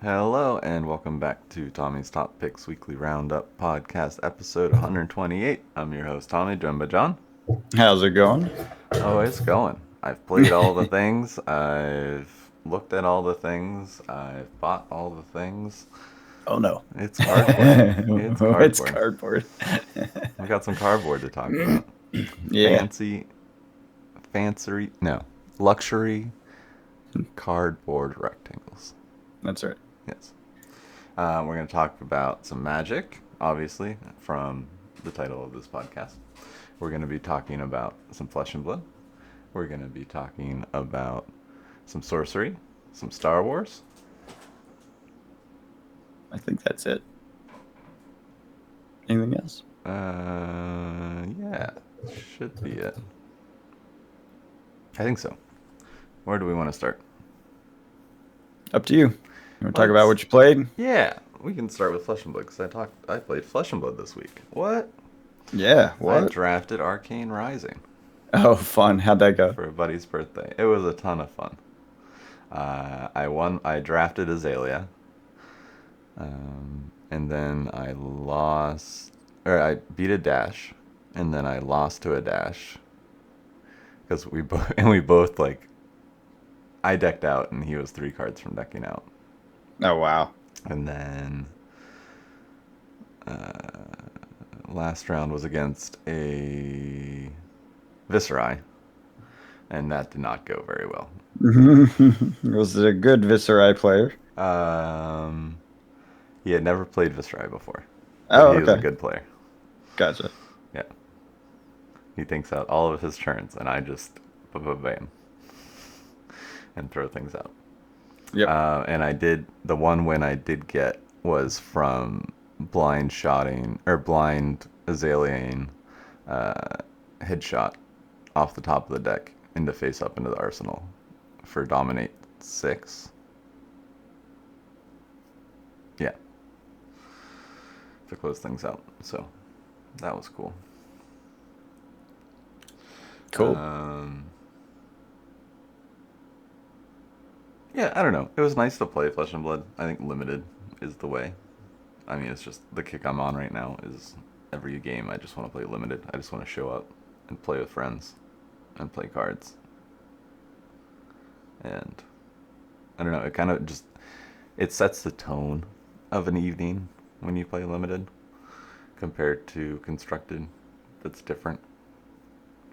Hello and welcome back to Tommy's Top Picks Weekly Roundup podcast episode 128. I'm your host Tommy, joined by John. How's it going? Oh, it's going. I've played all the things. I've looked at all the things. I've bought all the things. Oh no. It's cardboard. It's It's cardboard. cardboard. We got some cardboard to talk about. Yeah. No, luxury cardboard rectangles. That's right. Yes. We're going to talk about some magic, obviously, from the title of this podcast. We're going to be talking about some flesh and blood. We're going to be talking about some sorcery, some Star Wars. I think that's it. Anything else? Yeah, should be it. I think so. Where do we want to start? Up to you. You want to talk about what you played? Yeah, we can start with Flesh and Blood because I played Flesh and Blood this week. What? Yeah. I What? drafted Arcane Rising Oh, fun. How'd that go? for a buddy's birthday. It was a ton of fun. I drafted Azalea, and then I lost, or I beat a dash, and then I lost to a dash because we both like I decked out and he was 3 cards from decking out, Oh, wow. and then last round was against a Viserai, and that did not go very well. Was it a good Viserai player? He had never played Viserai before, but Oh, he is a okay. good player. Gotcha. Yeah, he thinks out all of his turns, and I just bam and throw things out. Yep. And the one win I did get was from blind shotting or blind Azaleaing headshot off the top of the deck into face up into the arsenal for dominate 6. Yeah, to close things out. So that was cool. Cool. Yeah, I don't know. It was nice to play Flesh and Blood. I think limited is the way. I mean, it's just the kick I'm on right now is every game I just want to play limited. I just want to show up and play with friends and play cards. And I don't know, it kind of just it sets the tone of an evening when you play limited compared to constructed. That's different.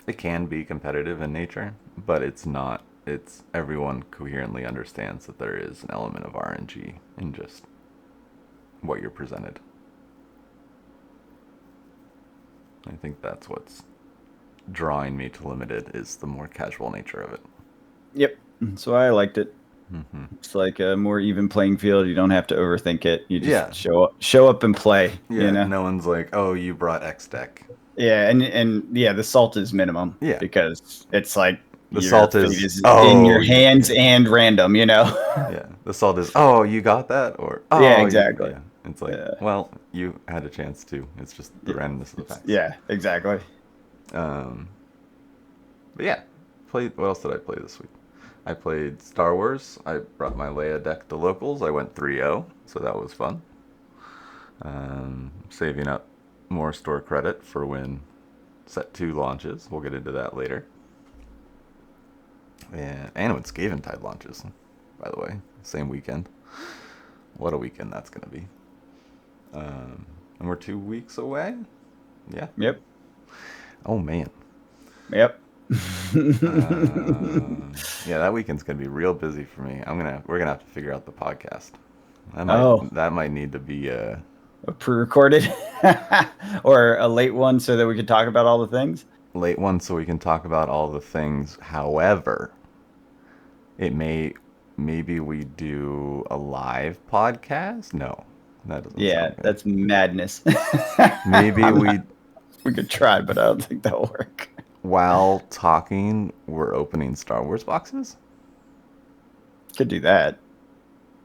It can be competitive in nature, but it's not. It's everyone coherently understands that there is an element of RNG in just what you're presented. I think that's what's drawing me to limited is the more casual nature of it. Yep. So I liked it. It's like a more even playing field. You don't have to overthink it. You just show up and play. Yeah, You know? no one's like, oh, you brought X deck. Yeah, and yeah, the salt is minimum. Yeah. Because it's like The your salt fate is in your hands and random, you know? Yeah, the salt is, oh, you got that? Or, oh, Yeah, exactly. Yeah. It's like, well, you had a chance too. It's just the randomness of the facts. Yeah, exactly. But yeah, what else did I play this week? I played Star Wars. I brought my Leia deck to locals. I went 3-0, so that was fun. Saving up more store credit for when set 2 launches. We'll get into that later. And when Skaventide launches, by the way, same weekend. What a weekend that's going to be. And we're 2 weeks away? Yeah. Yep. Oh, man. Yep. Yeah, that weekend's gonna be real busy for me. We're gonna have to figure out the podcast. That might need to be a pre-recorded or a late one so that we could talk about all the things. Late one so we can talk about all the things. However, maybe we do a live podcast. No, that doesn't. Yeah, sound good. That's madness. Maybe we could try, but I don't think that'll work. While talking, we're opening Star Wars boxes. Could do that.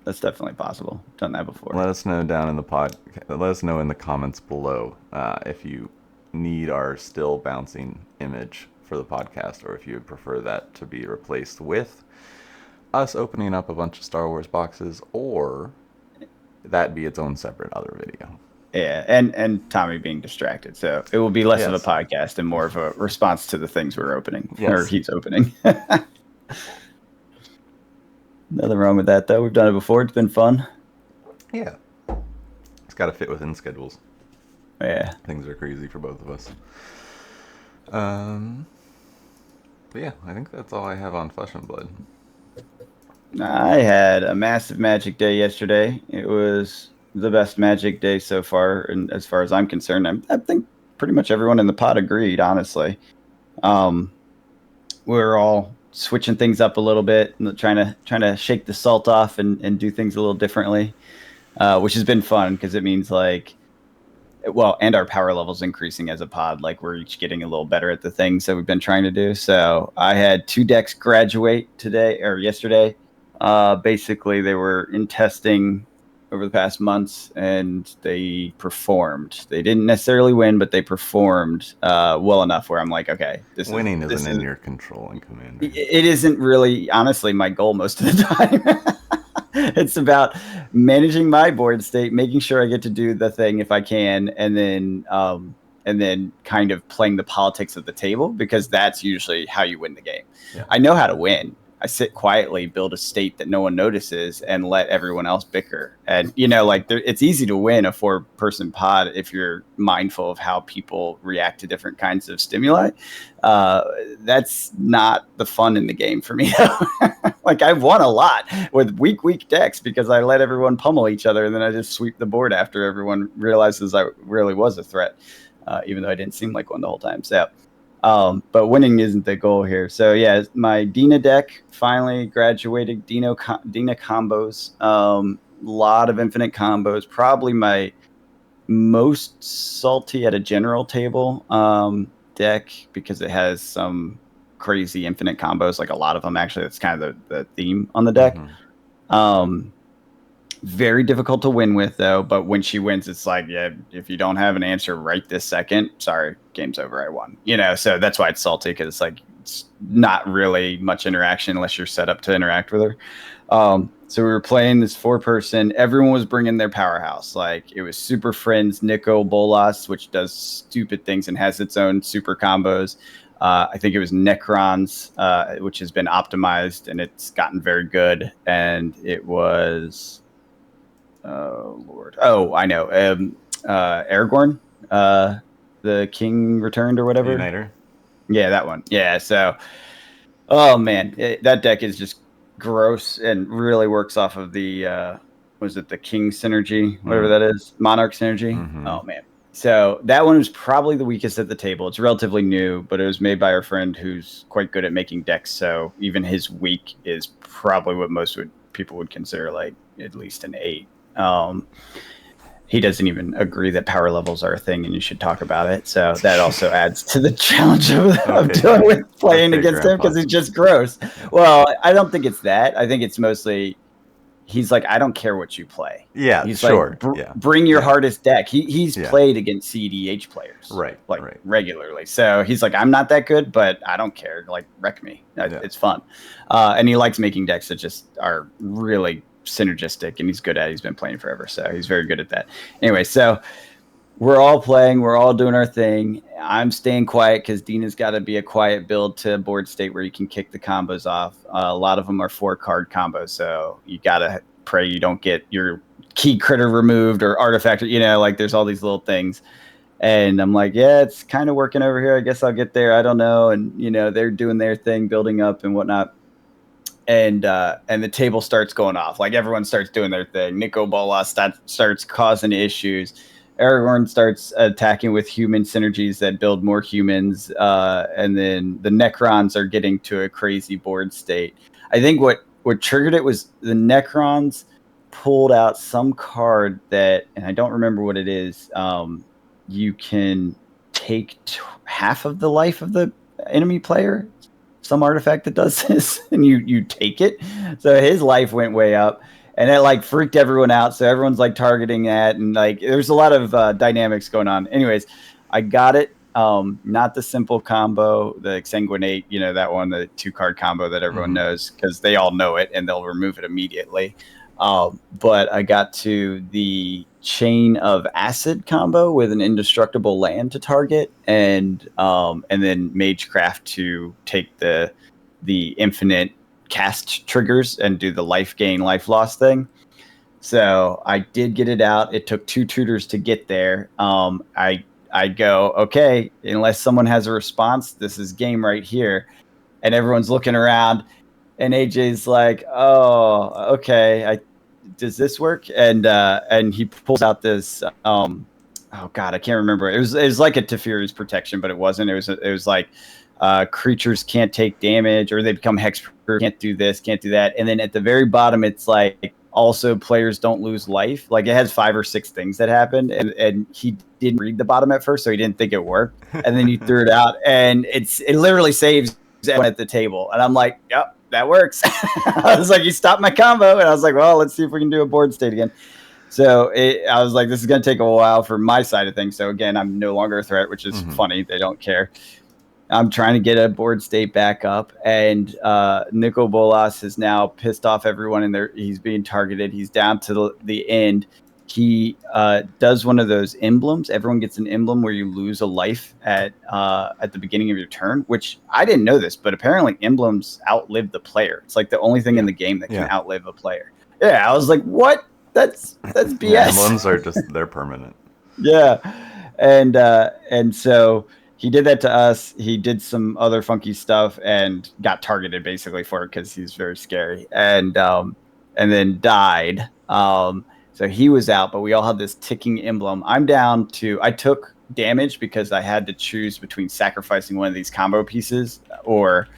That's definitely possible. Done that before. Let us know down in the Let us know in the comments below if you need our still bouncing image for the podcast, or if you would prefer that to be replaced with us opening up a bunch of Star Wars boxes, or that be its own separate other video. Yeah, and Tommy being distracted, so it will be less of a Yes. podcast and more of a response to the things we're opening or Yes. he's opening. Nothing wrong with that though. We've done it before. It's been fun. Yeah. It's got to fit within schedules. Yeah. Things are crazy for both of us. But yeah, I think that's all I have on Flesh and Blood. I had a massive Magic day yesterday. It was the best Magic day so far, and as far as I'm concerned, I think pretty much everyone in the pod agreed. Honestly, we're all switching things up a little bit, and trying to shake the salt off and do things a little differently, which has been fun because it means like, well, and our power levels increasing as a pod. Like we're each getting a little better at the things that we've been trying to do. So I had 2 decks graduate today or yesterday. Basically, they were in testing over the past months, and they performed. They didn't necessarily win, but they performed well enough where I'm like, okay, Winning isn't in your control in Commander. It isn't really, honestly, my goal most of the time. It's about managing my board state, making sure I get to do the thing if I can, and then kind of playing the politics of the table, because that's usually how you win the game. Yeah. I know how to win. I sit quietly, build a state that no one notices, and let everyone else bicker. And, it's easy to win a 4-person pod if you're mindful of how people react to different kinds of stimuli. That's not the fun in the game for me. Like, I've won a lot with weak decks because I let everyone pummel each other, and then I just sweep the board after everyone realizes I really was a threat, even though I didn't seem like one the whole time. So but winning isn't the goal here. So yeah, my Dina deck finally graduated. Dina combos, lot of infinite combos. Probably my most salty at a general table deck, because it has some crazy infinite combos. Like a lot of them, actually. That's kind of the theme on the deck. Mm-hmm. Very difficult to win with, though. But when she wins, it's like, yeah, if you don't have an answer right this second, sorry, game's over. I won. So that's why it's salty, because it's like it's not really much interaction unless you're set up to interact with her. So we were playing this 4-person. Everyone was bringing their powerhouse. Like it was Super Friends, Nico Bolas, which does stupid things and has its own super combos. I think it was Necrons, which has been optimized and it's gotten very good. And it was. Oh Lord! Oh, I know. Aragorn, the King Returned or whatever. Uniter. Yeah, that one. Yeah. So, oh man, that deck is just gross and really works off of the was it the King synergy, whatever that is, Monarch synergy. Mm-hmm. Oh man. So that one was probably the weakest at the table. It's relatively new, but it was made by our friend who's quite good at making decks. So even his weak is probably what most people would consider like at least an 8. He doesn't even agree that power levels are a thing and you should talk about it. So that also adds to the challenge of dealing with playing against him, because he's just gross. Well, I don't think it's that. I think it's mostly he's like, I don't care what you play. Yeah, he's sure. Like, bring your hardest deck. He's played against CDH players, right? Regularly. So he's like, I'm not that good, but I don't care. Like, wreck me. It's fun. And he likes making decks that just are really synergistic, and he's good at it. He's been playing forever, so he's very good at that. Anyway, so we're all playing, we're all doing our thing. I'm staying quiet because Dina's got to be a quiet build to board state where you can kick the combos off. A lot of them are 4-card combos, so you gotta pray you don't get your key critter removed or artifact, like there's all these little things. And I'm like, yeah, it's kind of working over here. I guess I'll get there. I don't know. And they're doing their thing, building up and whatnot. And the table starts going off. Like everyone starts doing their thing. Nico Bolas starts causing issues. Aragorn starts attacking with human synergies that build more humans. And then the Necrons are getting to a crazy board state. I think what triggered it was the Necrons pulled out some card that, and I don't remember what it is. You can take half of the life of the enemy player. Some artifact that does this, and you take it. So his life went way up, and it like freaked everyone out. So everyone's like targeting that, and like there's a lot of dynamics going on. Anyways, I got it. Not the simple combo, the Exsanguinate, that one, the 2-card combo that everyone knows, because they all know it and they'll remove it immediately. But I got to the chain of acid combo with an indestructible land to target, and then magecraft to take the infinite cast triggers and do the life gain, life loss thing. So I did get it out. It took 2 tutors to get there. I go, okay, unless someone has a response, this is game right here. And everyone's looking around, and AJ's like, oh, okay, does this work? And he pulls out this oh god, I can't remember. It was like a Teferi's protection, but it wasn't. It was like creatures can't take damage, or they become hexproof, can't do this, can't do that. And then at the very bottom, it's like also players don't lose life. Like it has 5 or 6 things that happened, and he didn't read the bottom at first, so he didn't think it worked. And then he threw it out, and it literally saves everyone at the table. And I'm like, yep, that works. I was like, you stopped my combo, and I was like, well, let's see if we can do a board state again. So I was like, this is going to take a while for my side of things. So again, I'm no longer a threat, which is funny. They don't care. I'm trying to get a board state back up, and Nico Bolas has now pissed off everyone, and he's being targeted. He's down to the end. He does one of those emblems. Everyone gets an emblem where you lose a life at the beginning of your turn, which I didn't know this, but apparently emblems outlive the player. It's like the only thing in the game that can outlive a player. Yeah, I was like, what? That's BS. Yeah, emblems are they're permanent. Yeah, and so he did that to us. He did some other funky stuff and got targeted basically for it because he's very scary, and then died. So he was out, but we all had this ticking emblem. I'm down to, I took damage because I had to choose between sacrificing one of these combo pieces or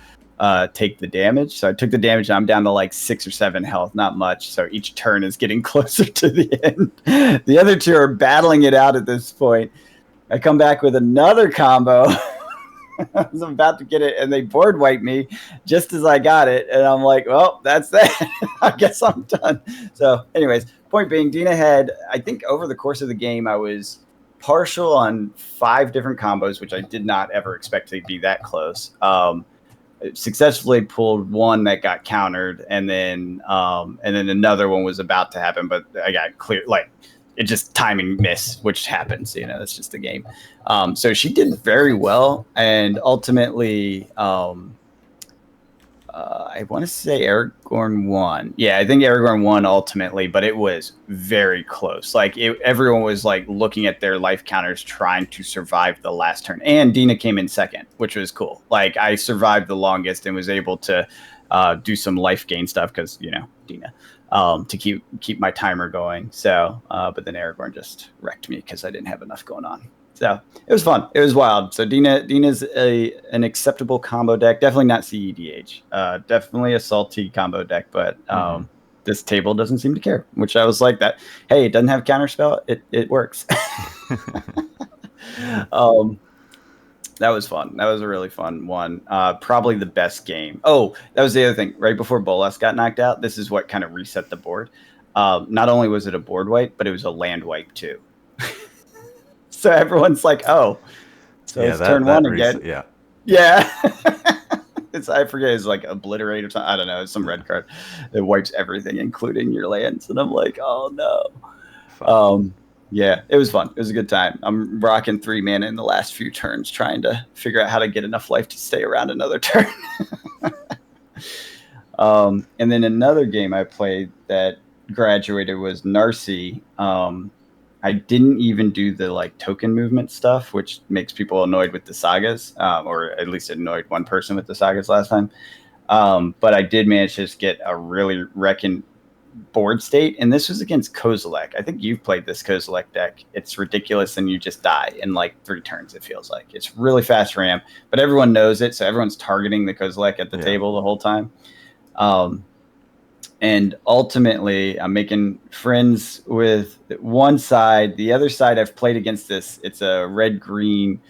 take the damage. So I took the damage, and I'm down to like 6 or 7 health, not much. So each turn is getting closer to the end. The other 2 are battling it out at this point. I come back with another combo. I was about to get it, and they board wipe me just as I got it. And I'm like, well, that's that. I guess I'm done. So anyways, point being, Dina had, I think over the course of the game, I was partial on 5 different combos, which I did not ever expect to be that close. Successfully pulled one that got countered, and then another one was about to happen, but I got clear, like, it just timing miss, which happens, that's just the game. So she did very well, and ultimately I want to say Aragorn won. Yeah, I think Aragorn won ultimately, but it was very close. Like everyone was like looking at their life counters, trying to survive the last turn. And Dina came in second, which was cool. Like I survived the longest and was able to do some life gain stuff because Dina to keep my timer going. So, but then Aragorn just wrecked me because I didn't have enough going on. So it was fun. It was wild. So Dina's an acceptable combo deck. Definitely not CEDH. Definitely a salty combo deck, but this table doesn't seem to care. Which I was like that. Hey, it doesn't have counterspell. It works. That was fun. That was a really fun one. Probably the best game. Oh, that was the other thing. Right before Bolas got knocked out, this is what kind of reset the board. Not only was it a board wipe, but it was a land wipe too. So everyone's like, "Oh, so it's turn one again." Yeah. I forget. It's like obliterate or something. I don't know. It's some red card. It wipes everything, including your lands. And I'm like, "Oh no." Yeah, it was fun. It was a good time. I'm rocking 3 mana in the last few turns, trying to figure out how to get enough life to stay around another turn. And then another game I played that graduated was Narcy. I didn't even do the like token movement stuff, which makes people annoyed with the sagas, or at least it annoyed one person with the sagas last time. But I did manage to just get a really wrecking board state, and this was against Kozilek. I think you've played this Kozilek deck. It's ridiculous, and you just die in like 3 turns, it feels like. It's really fast ramp, but everyone knows it, so everyone's targeting the Kozilek at the table the whole time. And ultimately, I'm making friends with one side. The other side, I've played against this. It's a red-green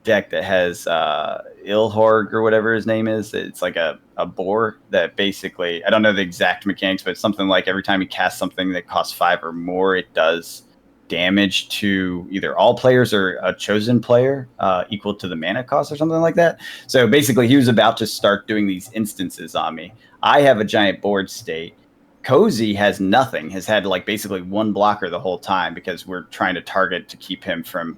deck that has Ilhorg or whatever his name is. It's like a boar that basically, I don't know the exact mechanics, but it's something like every time you cast something that costs 5 or more, it does damage to either all players or a chosen player equal to the mana cost or something like that. So basically, he was about to start doing these instances on me. I have a giant board state. Cozy has nothing, has had like basically one blocker the whole time because we're trying to target to keep him from,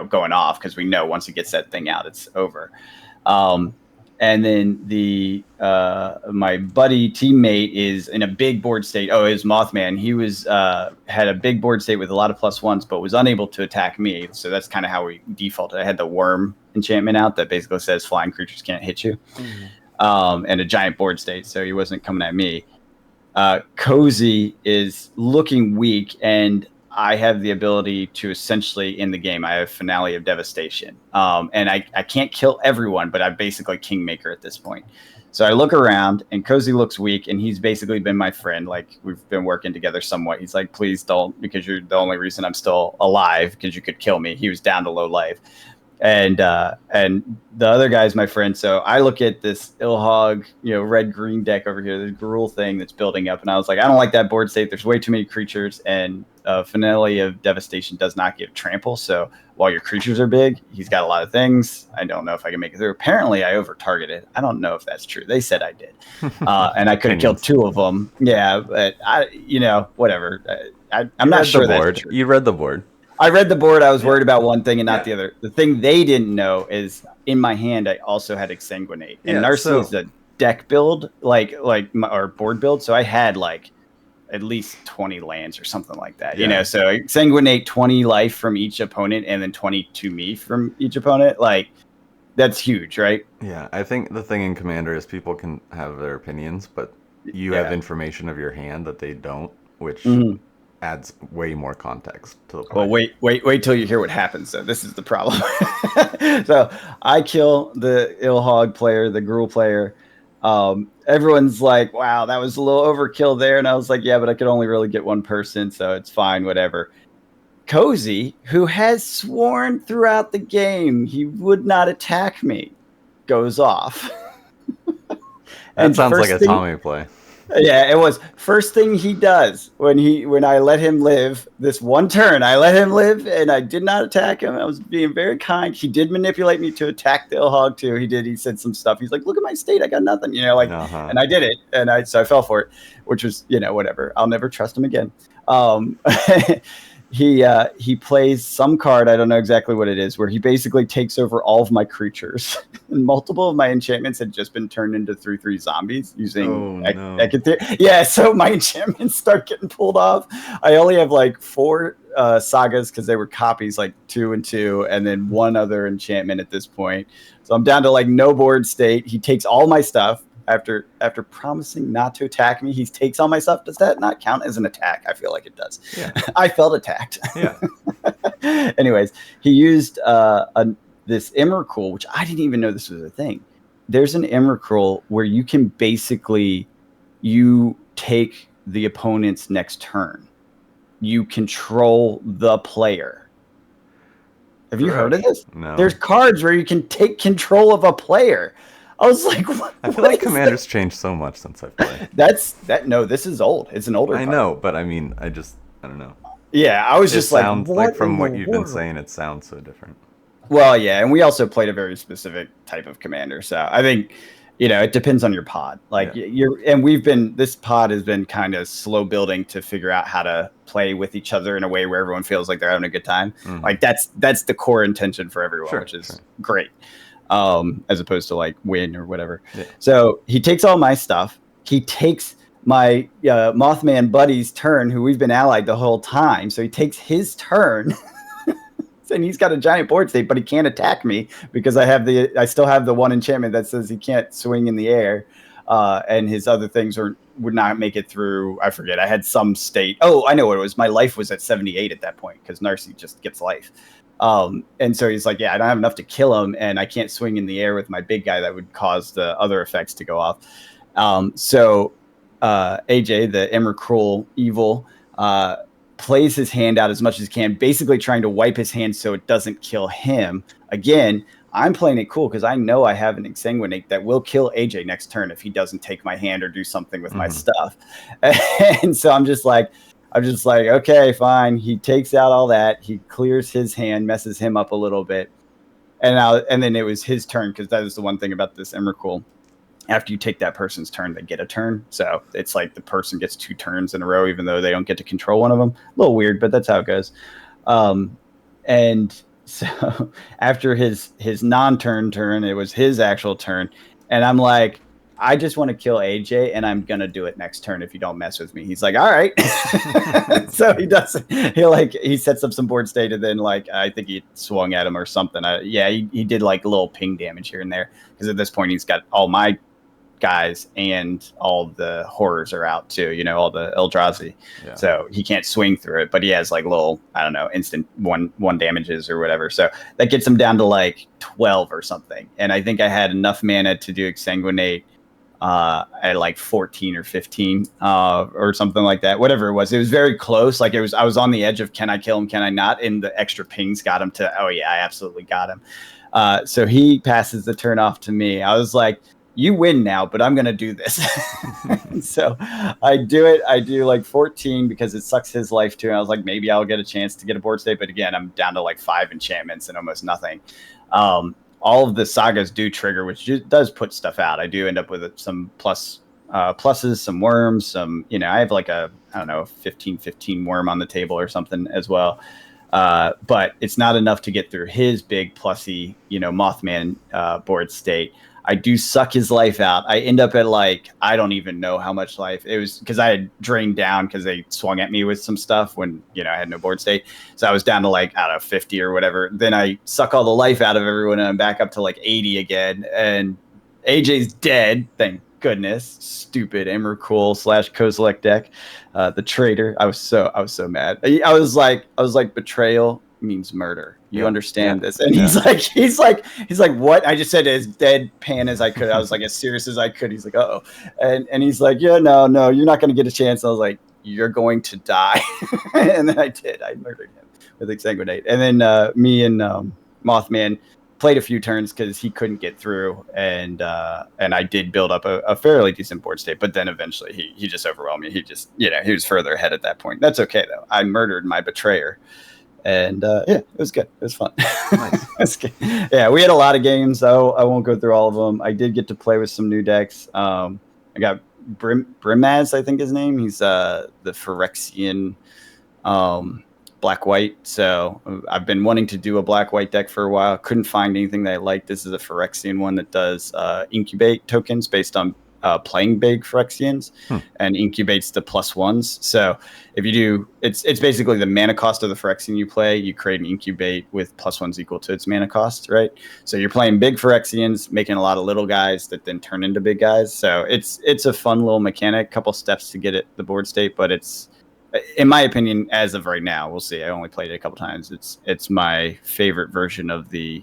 going off, because we know once he gets that thing out, it's over. And then my buddy teammate is in a big board state. Oh, is Mothman. He was had a big board state with a lot of +1s, but was unable to attack me. So that's kind of how we defaulted. I had the worm enchantment out that basically says flying creatures can't hit you, and a giant board state, so he wasn't coming at me. Cozy is looking weak, and I have the ability to essentially, in the game, I have Finale of Devastation. And I can't kill everyone, but I'm basically Kingmaker at this point. So I look around, and Cozy looks weak, and he's basically been my friend. Like, we've been working together somewhat. He's like, please don't, because you're the only reason I'm still alive, because you could kill me. He was down to low life. And the other guy's my friend. So I look at this Ilhog, red-green deck over here, this Gruul thing that's building up, and I was like, I don't like that board state. There's way too many creatures, and Finale of Devastation does not give trample. So while your creatures are big, he's got a lot of things. I don't know if I can make it through. Apparently, I over-targeted. I don't know if that's true. They said I did, and I could have killed 2 of them. Yeah, but whatever. I'm not sure that's true. You read the board. I read the board. I was worried about one thing and not the other. The thing they didn't know is in my hand, I also had Exsanguinate. And Narcy is a deck build, or board build. So I had at least 20 lands or something like that. So Exsanguinate 20 life from each opponent and then 20 to me from each opponent. That's huge, right? Yeah, I think the thing in Commander is people can have their opinions, but you have information of your hand that they don't, which adds way more context to the play. Well, wait till you hear what happens. So this is the problem. So I kill the Ilhog player, the Gruul player. Everyone's like, wow, that was a little overkill there. And I was like, yeah, but I could only really get one person, so it's fine, whatever. Cozy, who has sworn throughout the game he would not attack me, goes off. That sounds like a Tommy play. Yeah, it was. First thing he does when I let him live this one turn, I let him live and I did not attack him. I was being very kind. He did manipulate me to attack the Ilhog too. He did. He said some stuff. He's like, look at my state. I got nothing, and I did it. And so I fell for it, which was, whatever. I'll never trust him again. He plays some card, I don't know exactly what it is, where he basically takes over all of my creatures. And multiple of my enchantments had just been turned into 3/3 zombies using Yeah, so my enchantments start getting pulled off. I only have 4 sagas because they were copies, 2 and 2, and then 1 other enchantment at this point. So I'm down to no board state. He takes all my stuff. After promising not to attack me, he takes all my stuff. Does that not count as an attack? I feel like it does. Yeah. I felt attacked. Yeah. Anyways, he used this Emrakul, which I didn't even know this was a thing. There's an Emrakul where you can basically take the opponent's next turn. You control the player. Have you heard of this? No. There's cards where you can take control of a player. I was like, I feel like Commander's changed so much since I've played. No, this is old. It's an older card. I know, but I mean, I don't know. Yeah, I was just sounds like from what you've been saying, it sounds so different. Well, yeah, and we also played a very specific type of Commander, so I think, it depends on your pod. This pod has been kind of slow building to figure out how to play with each other in a way where everyone feels like they're having a good time. That's the core intention for everyone, which is great. As opposed to win or whatever. Yeah. So he takes all my stuff. He takes my Mothman buddy's turn, who we've been allied the whole time. So he takes his turn, and he's got a giant board state, but he can't attack me because I still have the 1 enchantment that says he can't swing in the air, and his other things would not make it through. I forget. I had some state. Oh, I know what it was. My life was at 78 at that point because Narcy just gets life. And so he's like, yeah, I don't have enough to kill him, and I can't swing in the air with my big guy that would cause the other effects to go off. So AJ, the Emrakul evil, plays his hand out as much as he can, basically trying to wipe his hand so it doesn't kill him. Again, I'm playing it cool because I know I have an Exsanguinate that will kill AJ next turn if he doesn't take my hand or do something with my stuff. And so I'm just like, okay, fine. He takes out all that. He clears his hand, messes him up a little bit. And then it was his turn, because that is the one thing about this Emrakul. after you take that person's turn, they get a turn. So it's like the person gets 2 turns in a row, even though they don't get to control one of them. A little weird, but that's how it goes. And so after his non-turn turn, it was his actual turn. And I'm like, I just want to kill AJ, and I'm gonna do it next turn if you don't mess with me. He's like, all right. So he does. He sets up some board state, and then I think he swung at him or something. He did like a little ping damage here and there, because at this point he's got all my guys and all the horrors are out too, all the Eldrazi. Yeah. So he can't swing through it, but he has like little, I don't know, instant one damages or whatever. So that gets him down to like 12 or something. And I think I had enough mana to do Exsanguinate at like 14 or 15 or something like that. Whatever it was very close. I was on the edge of, can I kill him? Can I not? And the extra pings got him to, oh yeah, I absolutely got him. So he passes the turn off to me. I was like, you win now, but I'm going to do this. So I do it. I do like 14 because it sucks his life too. And I was like, maybe I'll get a chance to get a board state. But again, I'm down to like 5 enchantments and almost nothing. All of the sagas do trigger, which does put stuff out. I do end up with some pluses, some worms, some, I have like a 15 worm on the table or something as well. But it's not enough to get through his big plussy, Mothman board state. I do suck his life out. I end up at I don't even know how much life. It was because I had drained down because they swung at me with some stuff when, I had no board state. So I was down to I don't know, 50 or whatever. Then I suck all the life out of everyone and I'm back up to 80 again. And AJ's dead. Thank goodness. Stupid Emrakul / Kozilek deck. The traitor. I was so mad. I was like, betrayal means murder. You understand this? And he's like, what? I just said as deadpan as I could. I was like, as serious as I could. He's like, uh-oh. And he's like, yeah, no, you're not going to get a chance. I was like, you're going to die. And then I did. I murdered him with Exsanguinate. And then me and Mothman played a few turns because he couldn't get through. And I did build up a fairly decent board state. But then eventually he just overwhelmed me. He just, he was further ahead at that point. That's okay, though. I murdered my betrayer. And it was good. It was fun. Nice. Good. Yeah, we had a lot of games. I won't go through all of them. I did get to play with some new decks. I got Brimaz, I think his name. He's the Phyrexian black-white. So I've been wanting to do a black-white deck for a while. Couldn't find anything that I liked. This is a Phyrexian one that does incubate tokens based on playing big Phyrexians and incubates the +1s. So if you do, it's basically the mana cost of the Phyrexian you play. You create an incubate with +1s equal to its mana cost, right? So you're playing big Phyrexians, making a lot of little guys that then turn into big guys. So it's a fun little mechanic. Couple steps to get it the board state, but it's, in my opinion, as of right now, we'll see. I only played it a couple times. It's my favorite version of the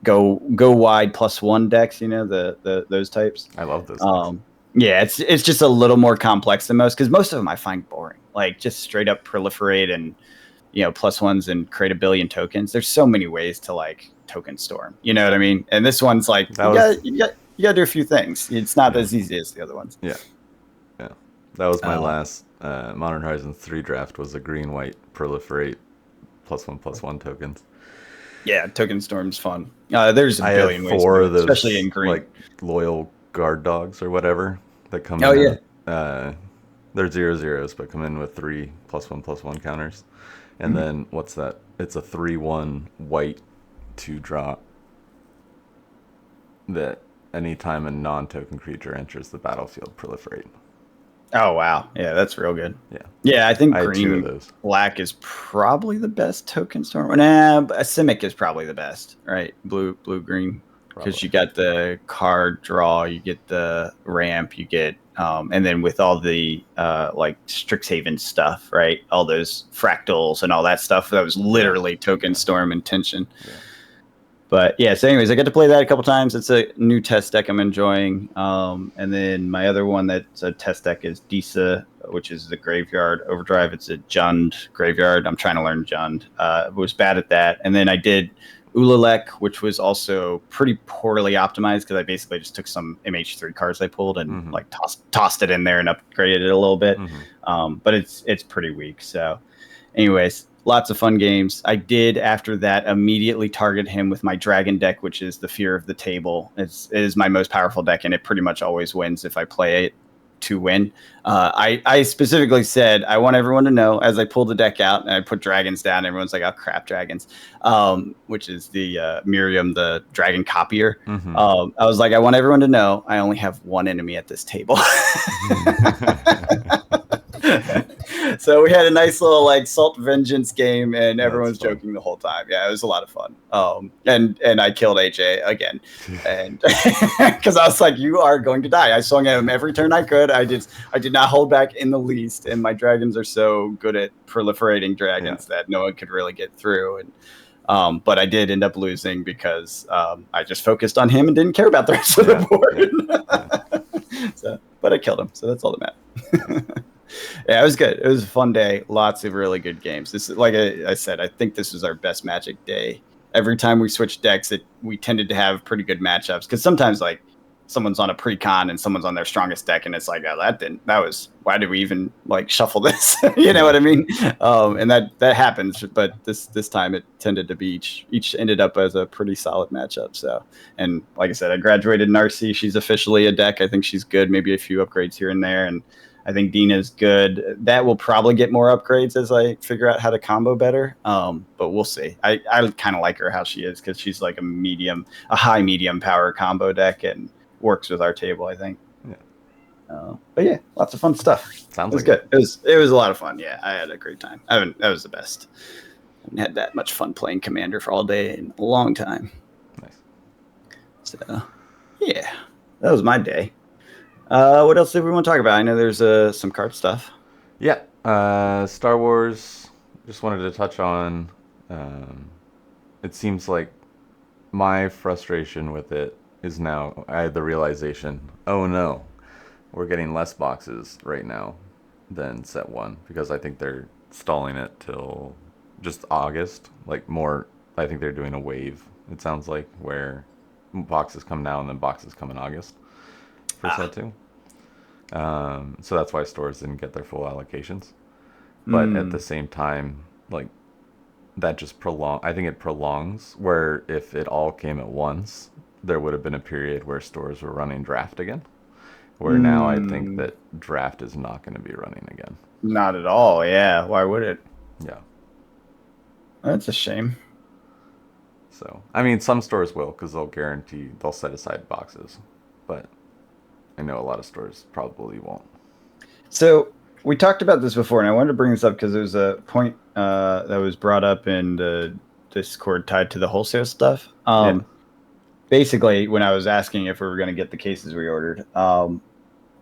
go wide +1 decks, those types. I love those decks. Yeah, it's just a little more complex than most, because most of them I find boring. Just straight up proliferate and +1s and create a billion tokens. There's so many ways to token storm. You know what I mean? And this one's you gotta do a few things. It's not as easy as the other ones. Yeah. That was my last Modern Horizons 3 draft. Was a green white proliferate +1/+1 tokens. Yeah, token storm's fun. There's a billion ways, of those, especially in green. Loyal guard dogs or whatever that come in. Oh yeah. They're 0/0s, but come in with 3 +1/+1 counters. And then what's that? It's a 3/1 white 2-drop that anytime a non-token creature enters the battlefield, proliferate. Oh wow, yeah, that's real good. Yeah, I think green black is probably the best token storm. Nah, a Simic is probably the best, right? Blue green, because you got the card draw, you get the ramp, you get and then with all the Strixhaven stuff, right? All those fractals and all that stuff, that was literally token storm intention. Yeah. But yeah, so anyways, I get to play that a couple times. It's a new test deck I'm enjoying. And then my other one that's a test deck is Disa, which is the Graveyard Overdrive. It's a Jund Graveyard. I'm trying to learn Jund. Was bad at that. And then I did Ulalek, which was also pretty poorly optimized because I basically just took some MH3 cards I pulled and tossed it in there and upgraded it a little bit. But it's pretty weak. So anyways, Lots of fun games. I did after that immediately target him with my dragon deck, which is the Fear of the Table. It is my most powerful deck, and it pretty much always wins if I play it to win. I specifically said I want everyone to know as I pulled the deck out and I put dragons down. Everyone's like, "Oh crap, dragons," which is the Miriam, the dragon copier. Mm-hmm. I was like, I want everyone to know I only have one enemy at this table. So we had a nice little like Salt Vengeance game, and everyone was joking the whole time. Yeah, it was a lot of fun. And I killed AJ again, and because I was like, "You are going to die." I swung at him every turn I could. I did not hold back in the least. And my dragons are so good at proliferating dragons that no one could really get through. And but I did end up losing because I just focused on him and didn't care about the rest of the board. So, but I killed him, so that's all that matters. Yeah, it was good. It was a fun day. Lots of really good games. This is, like I said, I think this was our best Magic day. Every time we switched decks, we tended to have pretty good matchups. Because sometimes, like, someone's on a pre-con and someone's on their strongest deck, and it's like, oh, why did we even, like, shuffle this? You know what I mean? And that happens. But this time it tended to be each ended up as a pretty solid matchup. So, and like I said, I graduated Narcy. She's officially a deck. I think she's good. Maybe a few upgrades here and there. And I think Dina's good. That will probably get more upgrades as I figure out how to combo better. But we'll see. I kind of like her how she is because she's like a high medium power combo deck and works with our table, I think. Yeah. But yeah, lots of fun stuff. Sounds like good. It was a lot of fun. Yeah, I had a great time. That was the best. I haven't had that much fun playing Commander for all day in a long time. Nice. So yeah, that was my day. What else did we want to talk about? I know there's some card stuff. Yeah, Star Wars. Just wanted to touch on. It seems like my frustration with it is now I had the realization. Oh no, we're getting less boxes right now than set 1 because I think they're stalling it till just August. Like more, I think they're doing a wave. It sounds like where boxes come now and then boxes come in August for set 2. So that's why stores didn't get their full allocations. But at the same time, like that just I think it prolongs where if it all came at once, there would have been a period where stores were running draft again. Where now I think that draft is not going to be running again. Not at all. Yeah. Why would it? Yeah. That's a shame. So, I mean, some stores will because they'll set aside boxes. But I know a lot of stores probably won't. So we talked about this before, and I wanted to bring this up because there's a point that was brought up in the Discord tied to the wholesale stuff. Basically, when I was asking if we were going to get the cases reordered,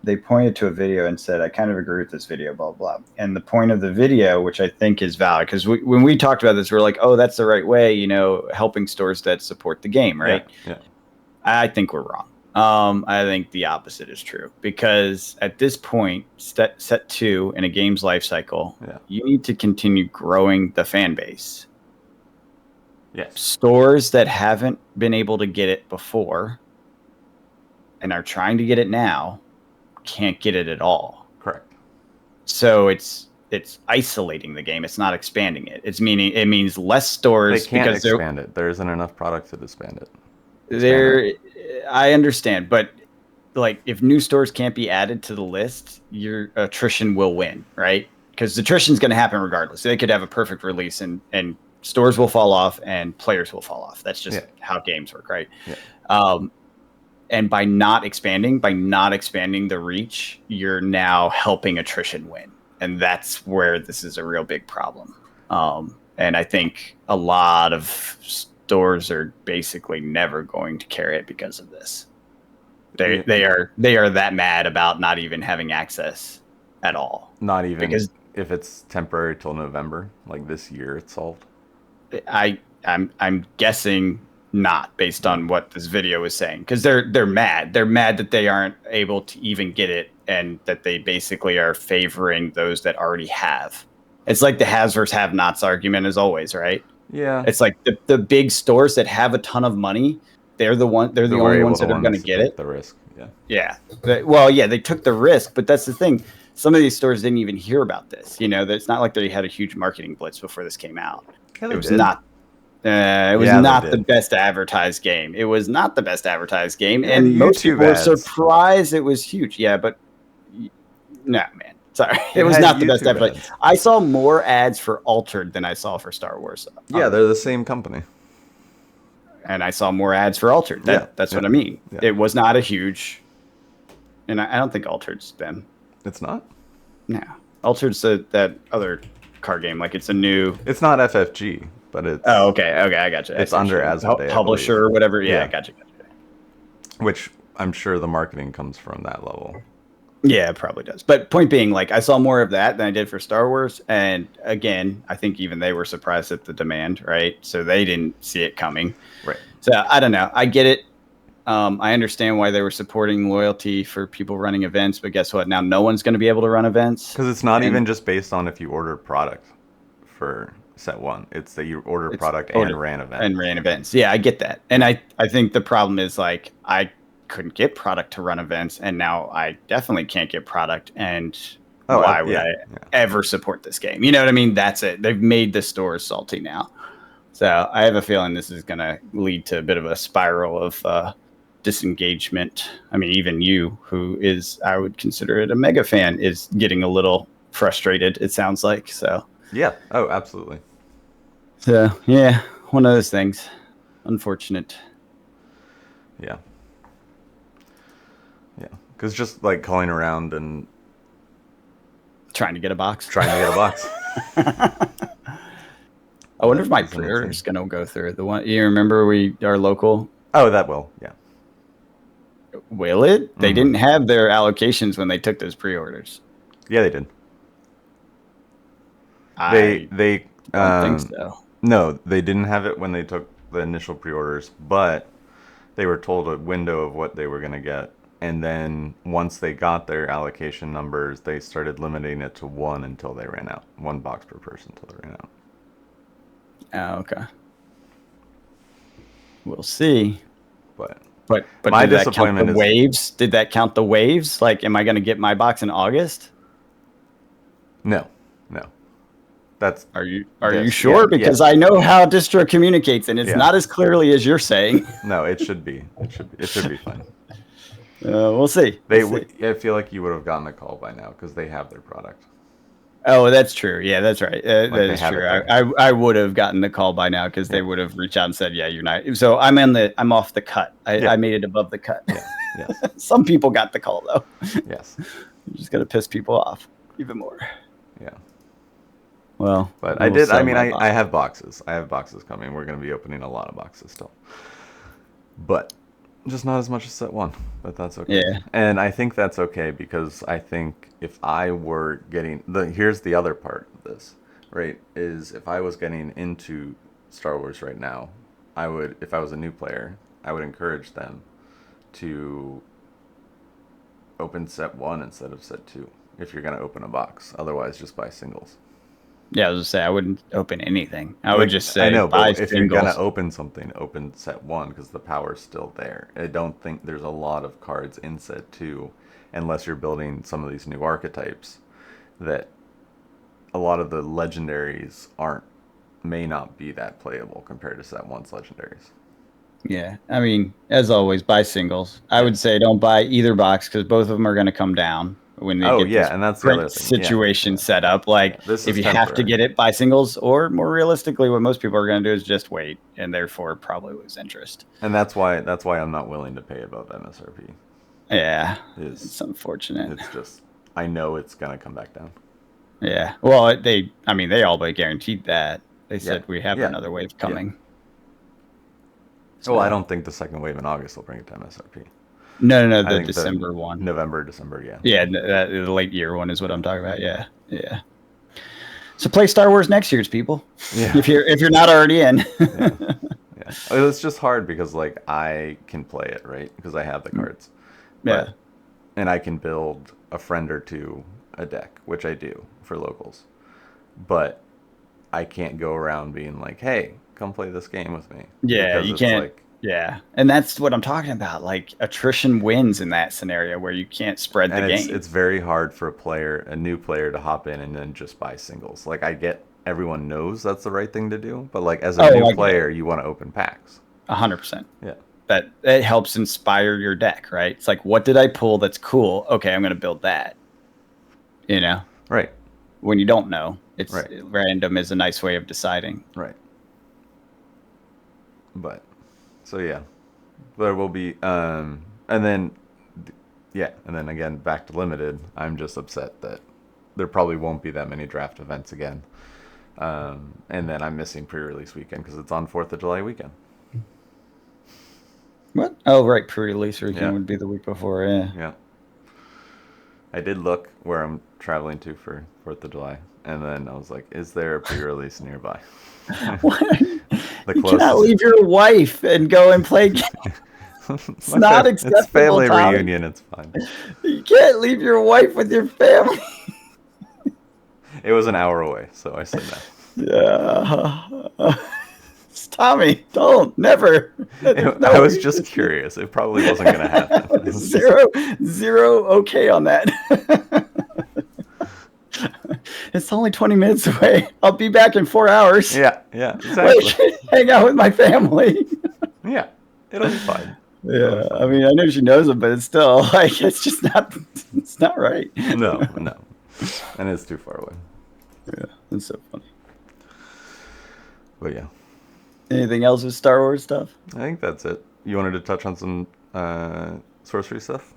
they pointed to a video and said, I kind of agree with this video, blah, blah. And the point of the video, which I think is valid, because when we talked about this, we were like, oh, that's the right way, helping stores that support the game, right? Yeah. I think we're wrong. I think the opposite is true because at this point, set 2 in a game's life cycle, you need to continue growing the fan base. Yes. Stores that haven't been able to get it before and are trying to get it now can't get it at all. Correct. So it's isolating the game. It's not expanding it. It means less stores. They can't expand it. There isn't enough product to expand it. I understand, but like if new stores can't be added to the list, your attrition will win, right? Because attrition is going to happen regardless. They could have a perfect release and stores will fall off and players will fall off. That's just how games work, right? Yeah. And by not expanding the reach, you're now helping attrition win. And that's where this is a real big problem. And I think a lot of stores are basically never going to carry it because of this. They are that mad about not even having access at all. Not even because if it's temporary till November, like this year it's solved. I'm guessing not based on what this video is saying because they're mad. They're mad that they aren't able to even get it and that they basically are favoring those that already have. It's like the haves versus have-nots argument as always, right? Yeah. It's like the big stores that have a ton of money, they're the only ones that are going to get it. The risk. Yeah. They took the risk, but that's the thing. some of these stores didn't even hear about this. It's not like they had a huge marketing blitz before this came out. Yeah, It they was did. not. It was Yeah, they not the did. best advertised game. It was not the best advertised game, It had and most YouTube people were ads. surprised it was huge. Yeah, but no, man. Sorry, it It was had not the best YouTube advertised. ads. I saw more ads for Altered than I saw for Star Wars. Yeah, they're the same company. And I saw more ads for Altered. That's what I mean. Yeah. It was not a huge, and I don't think Altered's been. It's not? No, Altered's that other car game. Like it's a new. It's not FFG, but it's. Oh, okay, I got you. It's under Asmodee, publisher or whatever. Yeah, I got you. Which I'm sure the marketing comes from that level. Yeah, it probably does. But point being, like, I saw more of that than I did for Star Wars. And again, I think even they were surprised at the demand, right? So they didn't see it coming. Right. So I don't know. I get it. I understand why they were supporting loyalty for people running events. But guess what? Now no one's going to be able to run events. Because it's not even just based on if you ordered product for set one. It's that you ordered product and ran events. And ran events. Yeah, I get that. And I think the problem is, like, I couldn't get product to run events, and now I definitely can't get product. And why would I ever support this game? You know what I mean? That's it. They've made the stores salty now. So I have a feeling this is going to lead to a bit of a spiral of disengagement. I mean, even you, who is, I would consider it a mega fan, is getting a little frustrated, it sounds like. So yeah. Oh, absolutely. So yeah, one of those things. Unfortunate. Yeah. Yeah, because just like calling around and trying to get a box. I wonder if my pre-order is going to go through. The one you remember, our local. Oh, that will. Yeah. Will it? They didn't have their allocations when they took those pre-orders. Yeah, they did. They don't think so. No, they didn't have it when they took the initial pre-orders, but they were told a window of what they were going to get. And then once they got their allocation numbers, they started limiting it to one until they ran out. One box per person until they ran out. Oh, okay. We'll see. But my disappointment is waves. Did that count the waves? Like, am I going to get my box in August? No. That's are you sure? Yeah, because I know how distro communicates, and it's not as clearly as you're saying. No, it should be. It should be fine. We'll see. I feel like you would have gotten a call by now because they have their product. Oh, that's true. Yeah, that's right. That is true. I would have gotten the call by now because they would have reached out and said, "Yeah, you're not." So I'm off the cut. I made it above the cut. Yeah. Yes. Some people got the call though. Yes. I'm just gonna piss people off even more. Yeah. Well, but I did. I mean, I have boxes. I have boxes coming. We're going to be opening a lot of boxes still, but just not as much as set one. But that's okay. Yeah. And I think that's okay because I think if I were getting here's the other part of this, right? Is if I was getting into Star Wars right now, if I was a new player, I would encourage them to open set one instead of set two if you're going to open a box. Otherwise, just buy singles. Yeah, I was going to say, I wouldn't open anything. I would just say, I know, buy but if singles. you're going to open something, open set one because the power's still there. I don't think there's a lot of cards in set two, unless you're building some of these new archetypes, that a lot of the legendaries may not be that playable compared to set one's legendaries. Yeah, I mean, as always, buy singles. I would say don't buy either box because both of them are going to come down when they get this and that's the other thing. situation set up. Like, if you have to get it, buy singles, or more realistically, what most people are going to do is just wait and therefore probably lose interest. And that's why I'm not willing to pay above MSRP. Yeah, it's unfortunate. It's just I know it's going to come back down. Yeah, well, they all but guaranteed that. They said we have another wave coming. Yeah. So I don't think the second wave in August will bring it to MSRP. No, the December one. November, December, yeah. Yeah, the late year one is what I'm talking about. Yeah. So play Star Wars next year's people. Yeah. If you're not already in. Yeah. It's just hard because like I can play it, right? Because I have the cards. Yeah. And I can build a friend or two a deck, which I do for locals. But I can't go around being like, "Hey, come play this game with me." Yeah, you can't. Yeah, and that's what I'm talking about. Like attrition wins in that scenario where you can't spread the And game. it's very hard for a new player, to hop in and then just buy singles. Like I get everyone knows that's the right thing to do, but like as a new Oh, I get it. player, you want to open packs. 100%. Yeah. That it helps inspire your deck, right? It's like, what did I pull that's cool? Okay, I'm going to build that. You know, Right. when you don't know, it's Right. random is a nice way of deciding. Right. But so yeah, there will be and then yeah, and then again back to limited. I'm just upset that there probably won't be that many draft events again. And then I'm missing pre-release weekend because it's on 4th of July weekend. What? Oh, right. Pre-release weekend Yeah. would be the week before. Yeah. Yeah. I did look where I'm traveling to for 4th of July, and then I was like, is there a pre-release nearby? What? The You cannot closest. leave your wife and go and play games. It's not It's acceptable, family Tommy. reunion. It's fine. You can't leave your wife with your family. It was an hour away, so I said Yeah. Tommy, don't, never. There's no. no I was way. just curious. It probably wasn't going to happen. Zero okay on that. It's only 20 minutes away. I'll be back in 4 hours. Yeah, exactly. Wait, hang out with my family. Yeah, it'll be fine. Yeah, I mean, I know she knows him, but it's still like it's just not. It's not right. No, and it's too far away. Yeah, that's so funny. But yeah, Anything else with Star Wars stuff? I think that's it. You wanted to touch on some sorcery stuff?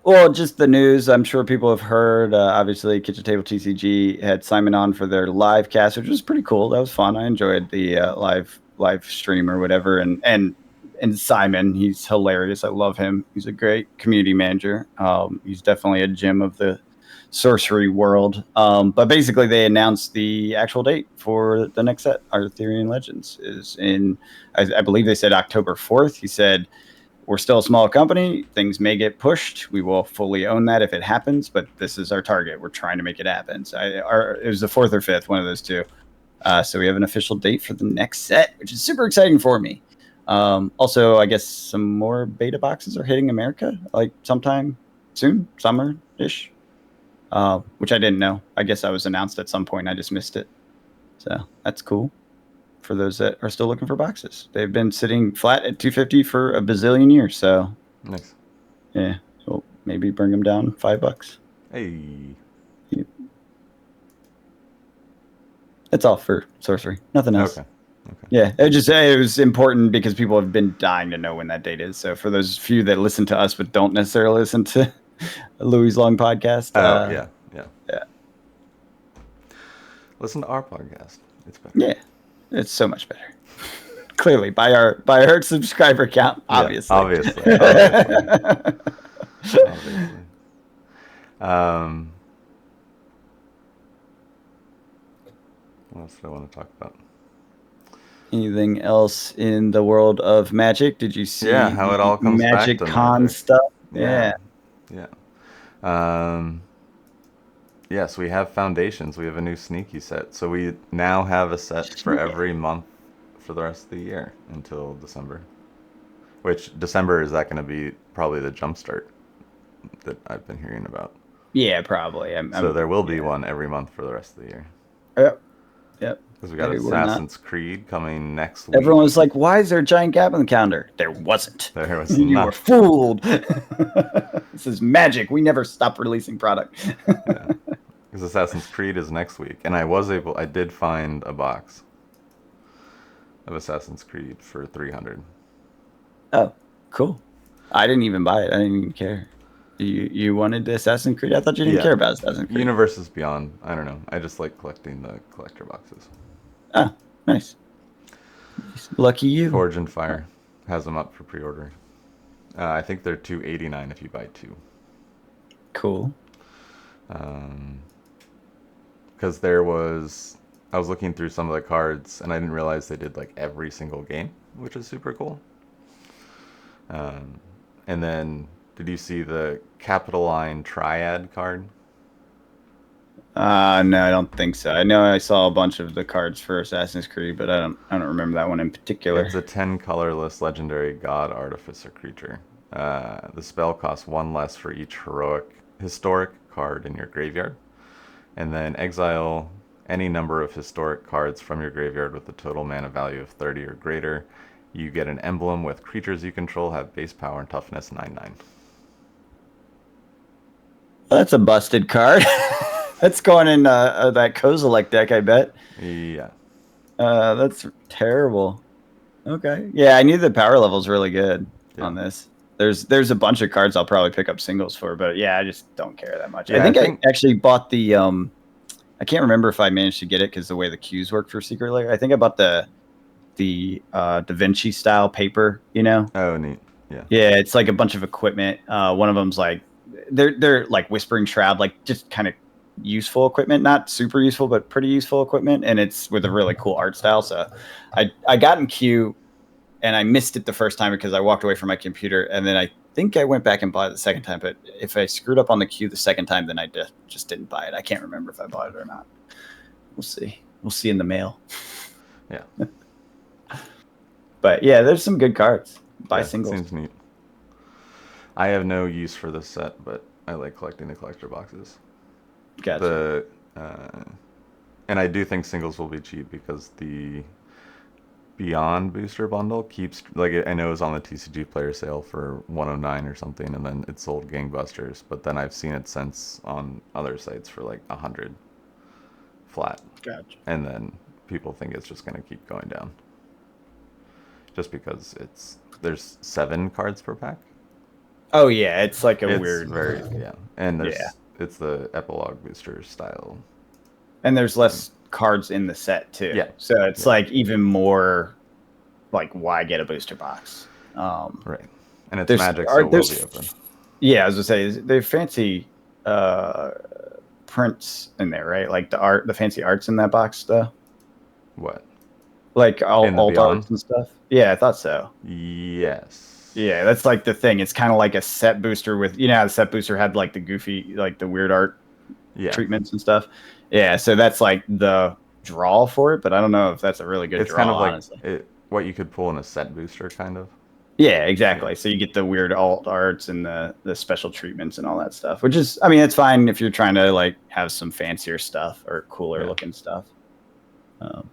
Well, just the news. I'm sure people have heard. Obviously, Kitchen Table TCG had Simon on for their live cast, which was pretty cool. That was fun. I enjoyed the live stream or whatever. And Simon, he's hilarious. I love him. He's a great community manager. He's definitely a gem of the sorcery world. But basically, they announced the actual date for the next set. Arthurian Legends is in. I believe they said October 4th. He said, we're still a small company. Things may get pushed. We will fully own that if it happens, but this is our target. We're trying to make it happen. So it was the 4th or 5th, one of those two. So we have an official date for the next set, which is super exciting for me. Also, I guess some more beta boxes are hitting America, like sometime soon, summer-ish, which I didn't know. I guess I was announced at some point. I just missed it. So that's cool for those that are still looking for boxes. They've been sitting flat at 250 for a bazillion years. So Nice. yeah, so maybe bring them down $5. Hey. That's all for sorcery. Nothing else. Okay. Yeah, it was important because people have been dying to know when that date is. So for those few that listen to us but don't necessarily listen to Louis' long podcast, Oh yeah. yeah, Listen to our podcast. It's better. yeah, it's so much better. Clearly, by our subscriber count, obviously. Yeah, obviously. Obviously. What else do I want to talk about? Anything else in the world of Magic? Did you see how it all comes Magic back to Con Magic. stuff? Yeah. Yes, we have foundations. We have a new sneaky set. So we now have a set for every month for the rest of the year until December. Which December is that going to be probably the jumpstart that I've been hearing about. Yeah, probably. So there will be one every month for the rest of the year. Yep. Because we got Assassin's Creed coming next week. Everyone was like, why is there a giant gap in the calendar? There wasn't. There was You not. were fooled. This is magic. We never stop releasing product. Yeah. Because Assassin's Creed is next week. And I did find a box of Assassin's Creed for 300. Oh, cool. I didn't even buy it. I didn't even care. You wanted Assassin's Creed? I thought you didn't care about Assassin's Creed. Universes Beyond. I don't know. I just like collecting the collector boxes. Oh, nice. Lucky you. Forge and Fire has them up for pre-order. I think they're $289 if you buy 2. Cool. Because I was looking through some of the cards and I didn't realize they did like every single game, which is super cool. And then, did you see the Capital Line Triad card? No, I don't think so. I know I saw a bunch of the cards for Assassin's Creed, but I don't remember that one in particular. It's a 10 colorless legendary god artificer creature. The spell costs 1 less for each historic card in your graveyard. And then exile any number of historic cards from your graveyard with a total mana value of 30 or greater. You get an emblem with creatures you control have base power and toughness 9/9. Well, that's a busted card. That's going in that Kozilek deck, I bet. Yeah. That's terrible. Okay. Yeah, I knew the power level's really good on this. There's a bunch of cards I'll probably pick up singles for, but yeah, I just don't care that much. Yeah, I think I actually bought the I can't remember if I managed to get it because the way the queues work for Secret Lair. I think I bought the Da Vinci style paper, you know? Oh, neat. Yeah. Yeah, it's like a bunch of equipment. One of them's like they're like Whispering Shroud, like just kind of useful equipment, not super useful, but pretty useful equipment, and it's with a really cool art style. So I got in queue and I missed it the first time because I walked away from my computer, and then I think I went back and bought it the second time. But if I screwed up on the queue the second time, then I just didn't buy it. I can't remember if I bought it or not. We'll see. We'll see in the mail. Yeah. But yeah, there's some good cards. Buy singles. Seems neat. I have no use for this set, but I like collecting the collector boxes. Gotcha. And I do think singles will be cheap because the Beyond booster bundle keeps, like, I know it was on the TCG player sale for 109 or something, and then it sold gangbusters. But then I've seen it since on other sites for like 100 flat. Gotcha. And then people think it's just going to keep going down, just because there's 7 cards per pack. Oh yeah, it's like it's weird. And it's the epilogue booster style. And there's less cards in the set too. Yeah. So it's like even more like why get a booster box? Right. And it's Magic, so it will be open. Yeah, I was gonna say there's fancy prints in there, right? Like the fancy arts in that box though. What? Like alt arts and stuff. Yeah, I thought so. Yes. Yeah, that's like the thing. It's kind of like a set booster with, you know, how the set booster had like the goofy, like the weird art treatments and stuff. Yeah, so that's like the draw for it, but I don't know if that's a really good draw. It's kind of like what you could pull in a set booster, kind of. Yeah, exactly. Yeah. So you get the weird alt arts and the special treatments and all that stuff, which is, I mean, it's fine if you're trying to like have some fancier stuff or cooler looking stuff.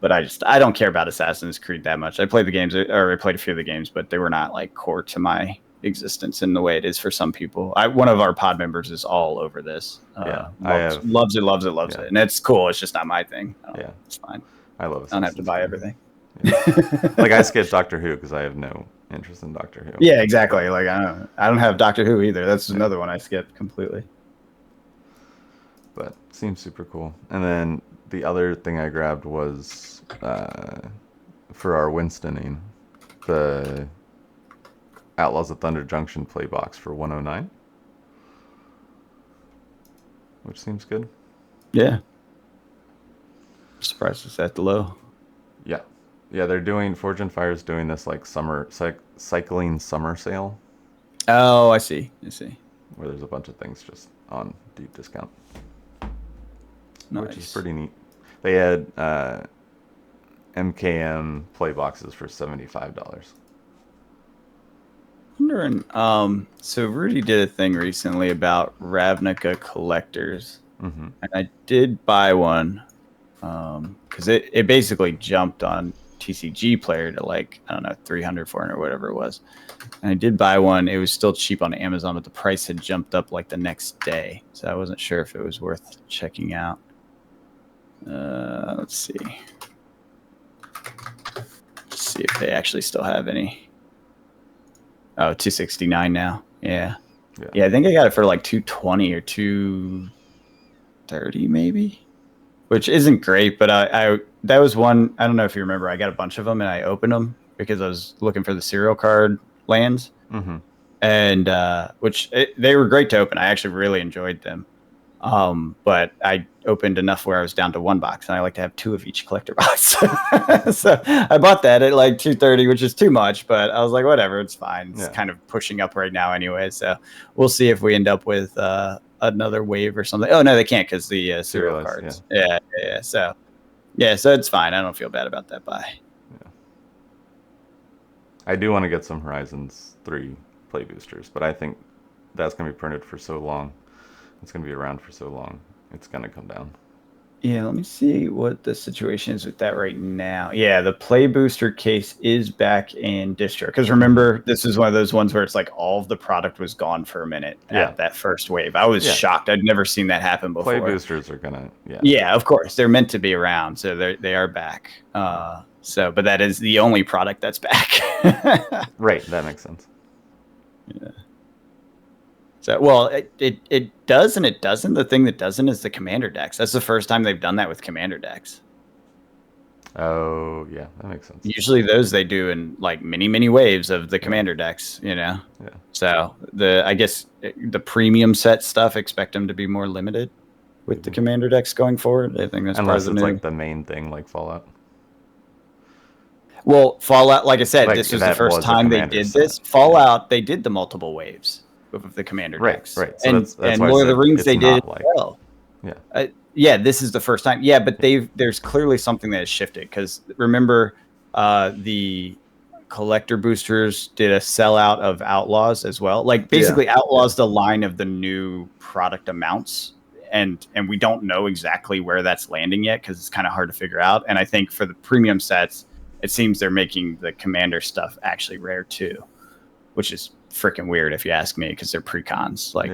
But I don't care about Assassin's Creed that much. I played the games, or I played a few of the games, but they were not like core to my existence in the way it is for some people. One of our pod members is all over this. Loves it, and it's cool. It's just not my thing. It's fine. I love it. I don't have to buy everything. Yeah. Like I skipped Doctor Who because I have no interest in Doctor Who. Yeah, exactly. Like I don't have Doctor Who either. That's another one I skipped completely. But seems super cool. And then the other thing I grabbed was for our Winstoning, the Outlaws of Thunder Junction play box for 109, which seems good. Yeah. Surprised it's that low. Yeah, they're doing, Forge and Fire is doing this like cycling summer sale. Oh, I see. Where there's a bunch of things just on deep discount. Nice. Which is pretty neat. They had MKM play boxes for $75. Wondering, so Rudy did a thing recently about Ravnica collectors, and I did buy one because it basically jumped on TCG Player to like, I don't know, 300, 400, whatever it was. And I did buy one. It was still cheap on Amazon, but the price had jumped up like the next day, so I wasn't sure if it was worth checking out. Let's see. See if they actually still have any. Oh, $269 now. Yeah, I think I got it for like $220 or $230 maybe, which isn't great. But I that was one. I don't know if you remember. I got a bunch of them and I opened them because I was looking for the serial card lands, and they were great to open. I actually really enjoyed them. But I opened enough where I was down to one box, and I like to have 2 of each collector box. So I bought that at like $230, which is too much, but I was like, whatever, it's fine. It's kind of pushing up right now anyway. So we'll see if we end up with a another wave or something. Oh no, they can't because the serial Serialized, cards. Yeah. So it's fine. I don't feel bad about that buy. Yeah. I do want to get some Horizons 3 play boosters, but I think that's going to be printed for so long. It's going to be around for so long. It's going to come down. Yeah, let me see what the situation is with that right now. Yeah, the play booster case is back in distro. Because remember, this is one of those ones where it's like all of the product was gone for a minute at that first wave. I was shocked. I'd never seen that happen before. Play boosters are going to, Yeah, of course. They're meant to be around, so they are back. But that is the only product that's back. Right, that makes sense. Yeah. So, well, it does and it doesn't. The thing that doesn't is the commander decks. That's the first time they've done that with commander decks. Oh, yeah, that makes sense. Usually those they do in like mini waves of the commander decks, Yeah. So I guess the premium set stuff, expect them to be more limited with the commander decks going forward. I think that's unless part of it's the like the main thing, like Fallout. Well, Fallout, like I said, this was the first was time they did this. Fallout, they did the multiple waves of the commander decks. Right. So and that's Lord of the Rings, they did it like, well. Yeah. This is the first time. Yeah, but there's clearly something that has shifted because remember, the collector boosters did a sellout of Outlaws as well. Like basically, Outlaws the line of the new product amounts, and we don't know exactly where that's landing yet because it's kind of hard to figure out. And I think for the premium sets, it seems they're making the commander stuff actually rare too, which is freaking weird if you ask me because they're precons. Like,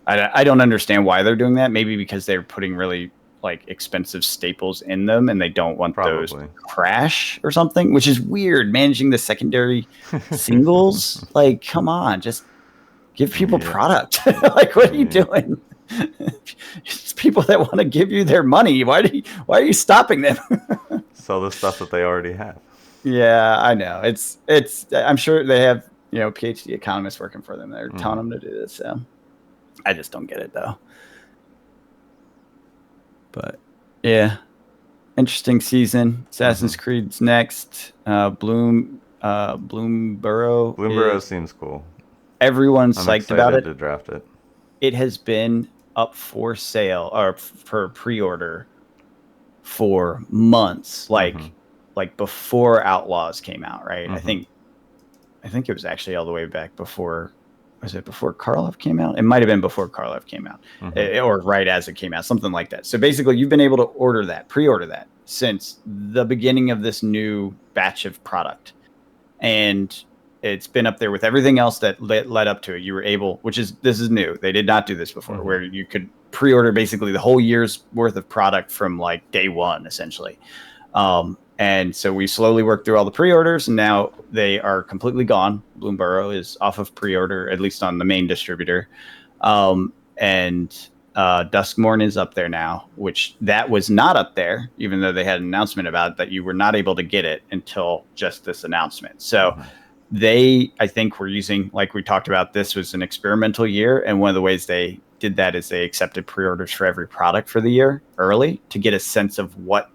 I don't understand why they're doing that. Maybe because they're putting really like expensive staples in them and they don't want those to crash or something, which is weird. Managing the secondary singles, like, come on, just give people product. Like, what are you doing? It's people that want to give you their money. Why are you stopping them? Sell the stuff that they already have. Yeah, I know. It's. I'm sure they have PhD economists working for them. They're telling them to do this. So I just don't get it though. But yeah, interesting season. Assassin's Creed's next. Bloomburrow. Bloomburrow seems cool. Everyone's I'm psyched about it. To draft it. It has been up for sale or for pre-order for months, like before Outlaws came out, right? I think it was actually all the way back before. Was it before Karlov came out? It might have been before Karlov came out, or right as it came out, something like that. So basically, you've been able to pre-order that since the beginning of this new batch of product, and it's been up there with everything else that led up to it. You were able, this is new. They did not do this before, where you could pre-order basically the whole year's worth of product from like day one, essentially. And so we slowly worked through all the pre-orders, and now they are completely gone. Bloomburrow is off of pre-order, at least on the main distributor. And Duskmorn is up there now, which that was not up there, even though they had an announcement about it, that you were not able to get it until just this announcement. So they, I think, were using, like we talked about, this was an experimental year. And one of the ways they did that is they accepted pre-orders for every product for the year early to get a sense of what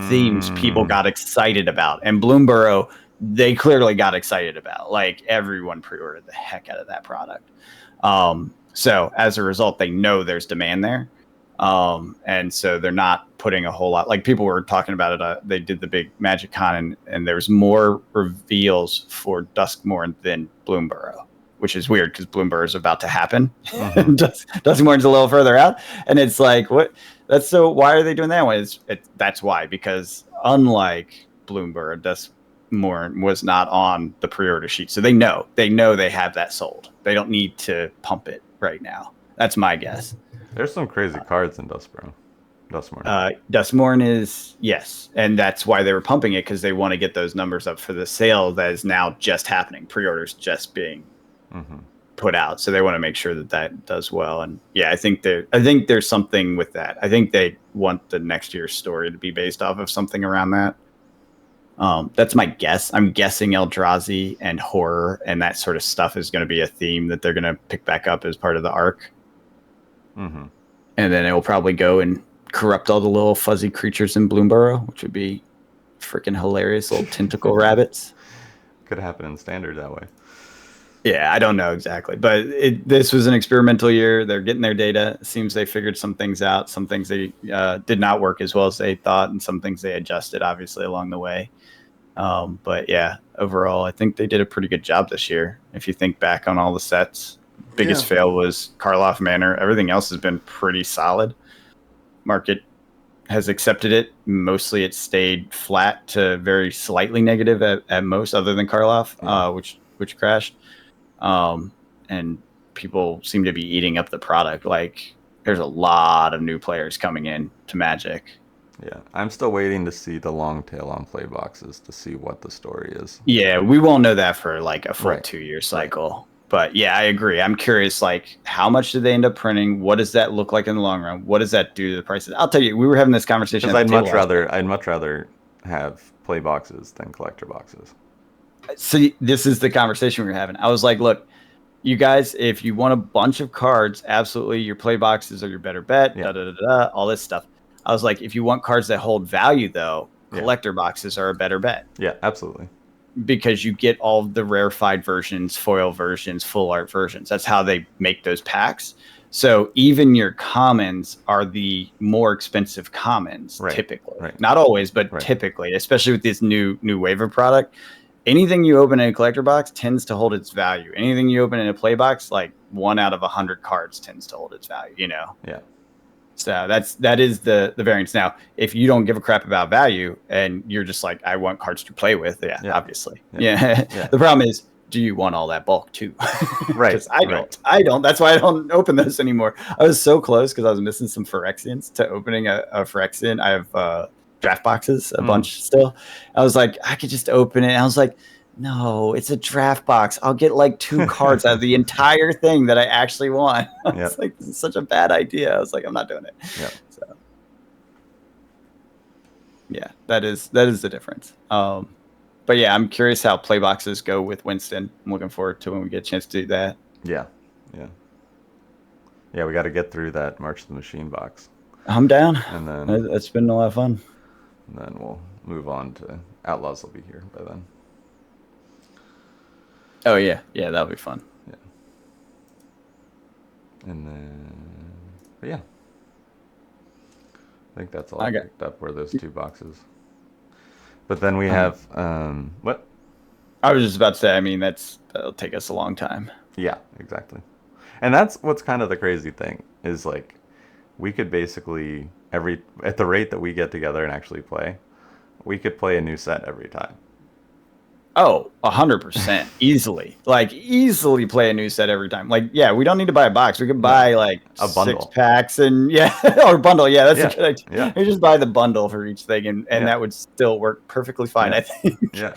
themes people got excited about. And Bloomburrow, they clearly got excited about. Like, everyone pre-ordered the heck out of that product. So as a result, they know there's demand there. And so they're not putting a whole lot, like people were talking about it. They did the big Magic Con and there's more reveals for Duskmorn than Bloomburrow, which is weird because Bloomburrow is about to happen. Duskmorn's a little further out. And it's like, what? Why are they doing that one? That's why, because unlike Bloomburrow, Duskmorn was not on the pre-order sheet. So they know they have that sold. They don't need to pump it right now. That's my guess. There's some crazy cards in Duskmorn. Duskmorn is, yes. And that's why they were pumping it, because they want to get those numbers up for the sale that is now just happening. Pre-orders just being put out. So they want to make sure that does well. And yeah, I think there's something with that. I think they want the next year's story to be based off of something around that. That's my guess. I'm guessing Eldrazi and horror and that sort of stuff is going to be a theme that they're going to pick back up as part of the arc. And then it will probably go and corrupt all the little fuzzy creatures in Bloomburrow, which would be freaking hilarious, little tentacle rabbits. Could happen in standard that way. Yeah, I don't know exactly, but this was an experimental year. They're getting their data. It seems they figured some things out. Some things they did not work as well as they thought, and some things they adjusted, obviously, along the way. But yeah, overall, I think they did a pretty good job this year. If you think back on all the sets, Yeah. biggest fail was Karloff Manor. Everything else has been pretty solid. Market has accepted it. Mostly it stayed flat to very slightly negative at most, other than Karloff, Yeah. which crashed. And people seem to be eating up the product. Like there's a lot of new players coming in to Magic. Yeah. I'm still waiting to see the long tail on play boxes to see what the story is. Yeah, we won't know that for like a full Right. 2 year cycle. But yeah, I agree. I'm curious, like, how much did they end up printing? What does that look like in the long run? What does that do to the prices? I'll tell you, we were having this conversation Because at the table. I'd much rather have play boxes than collector boxes. See, this is the conversation we were having. I was like, look, you guys, if you want a bunch of cards, absolutely, your play boxes are your better bet. Yeah. All this stuff. I was like, if you want cards that hold value, though, Yeah. collector boxes are a better bet. Yeah, absolutely. Because you get all the rarefied versions, foil versions, full art versions. That's how they make those packs. So even your commons are the more expensive commons, Right. typically. Right. Not always, but Right. typically, especially with this new wave of product. Anything you open in a collector box tends to hold its value. Anything you open in a play box, like 1 out of 100 cards tends to hold its value, you know? Yeah. So that is the variance. Now, if you don't give a crap about value and you're just like, I want cards to play with, yeah. Obviously. Yeah. The problem is, do you want all that bulk too? Right. Because I don't. That's why I don't open those anymore. I was so close because I was missing some Phyrexians to opening a Phyrexian. I have draft boxes, a bunch still. I was like, I could just open it. I was like, no, it's a draft box. I'll get like 2 cards out of the entire thing that I actually want. I was like, this is such a bad idea. I was like, I'm not doing it. Yeah. So, yeah, that is the difference. But yeah, I'm curious how play boxes go with Winston. I'm looking forward to when we get a chance to do that. Yeah. Yeah. Yeah, we got to get through that March of the Machine box. I'm down. And then it's been a lot of fun. And then we'll move on to Outlaws will be here by then. Oh yeah, that'll be fun. Yeah. And then, but yeah, I think that's all I picked up were those 2 boxes. But then we have what? I was just about to say. I mean, that'll take us a long time. Yeah, exactly. And that's what's kind of the crazy thing is like, we could basically at the rate that we get together and actually play, we could play a new set every time. Oh, 100%. Easily. Like, easily play a new set every time. Like, yeah, we don't need to buy a box. We could buy, like, a bundle. 6 packs and, or bundle. Yeah, that's a good idea. Yeah. You just buy the bundle for each thing, and that would still work perfectly fine, I think. Yeah.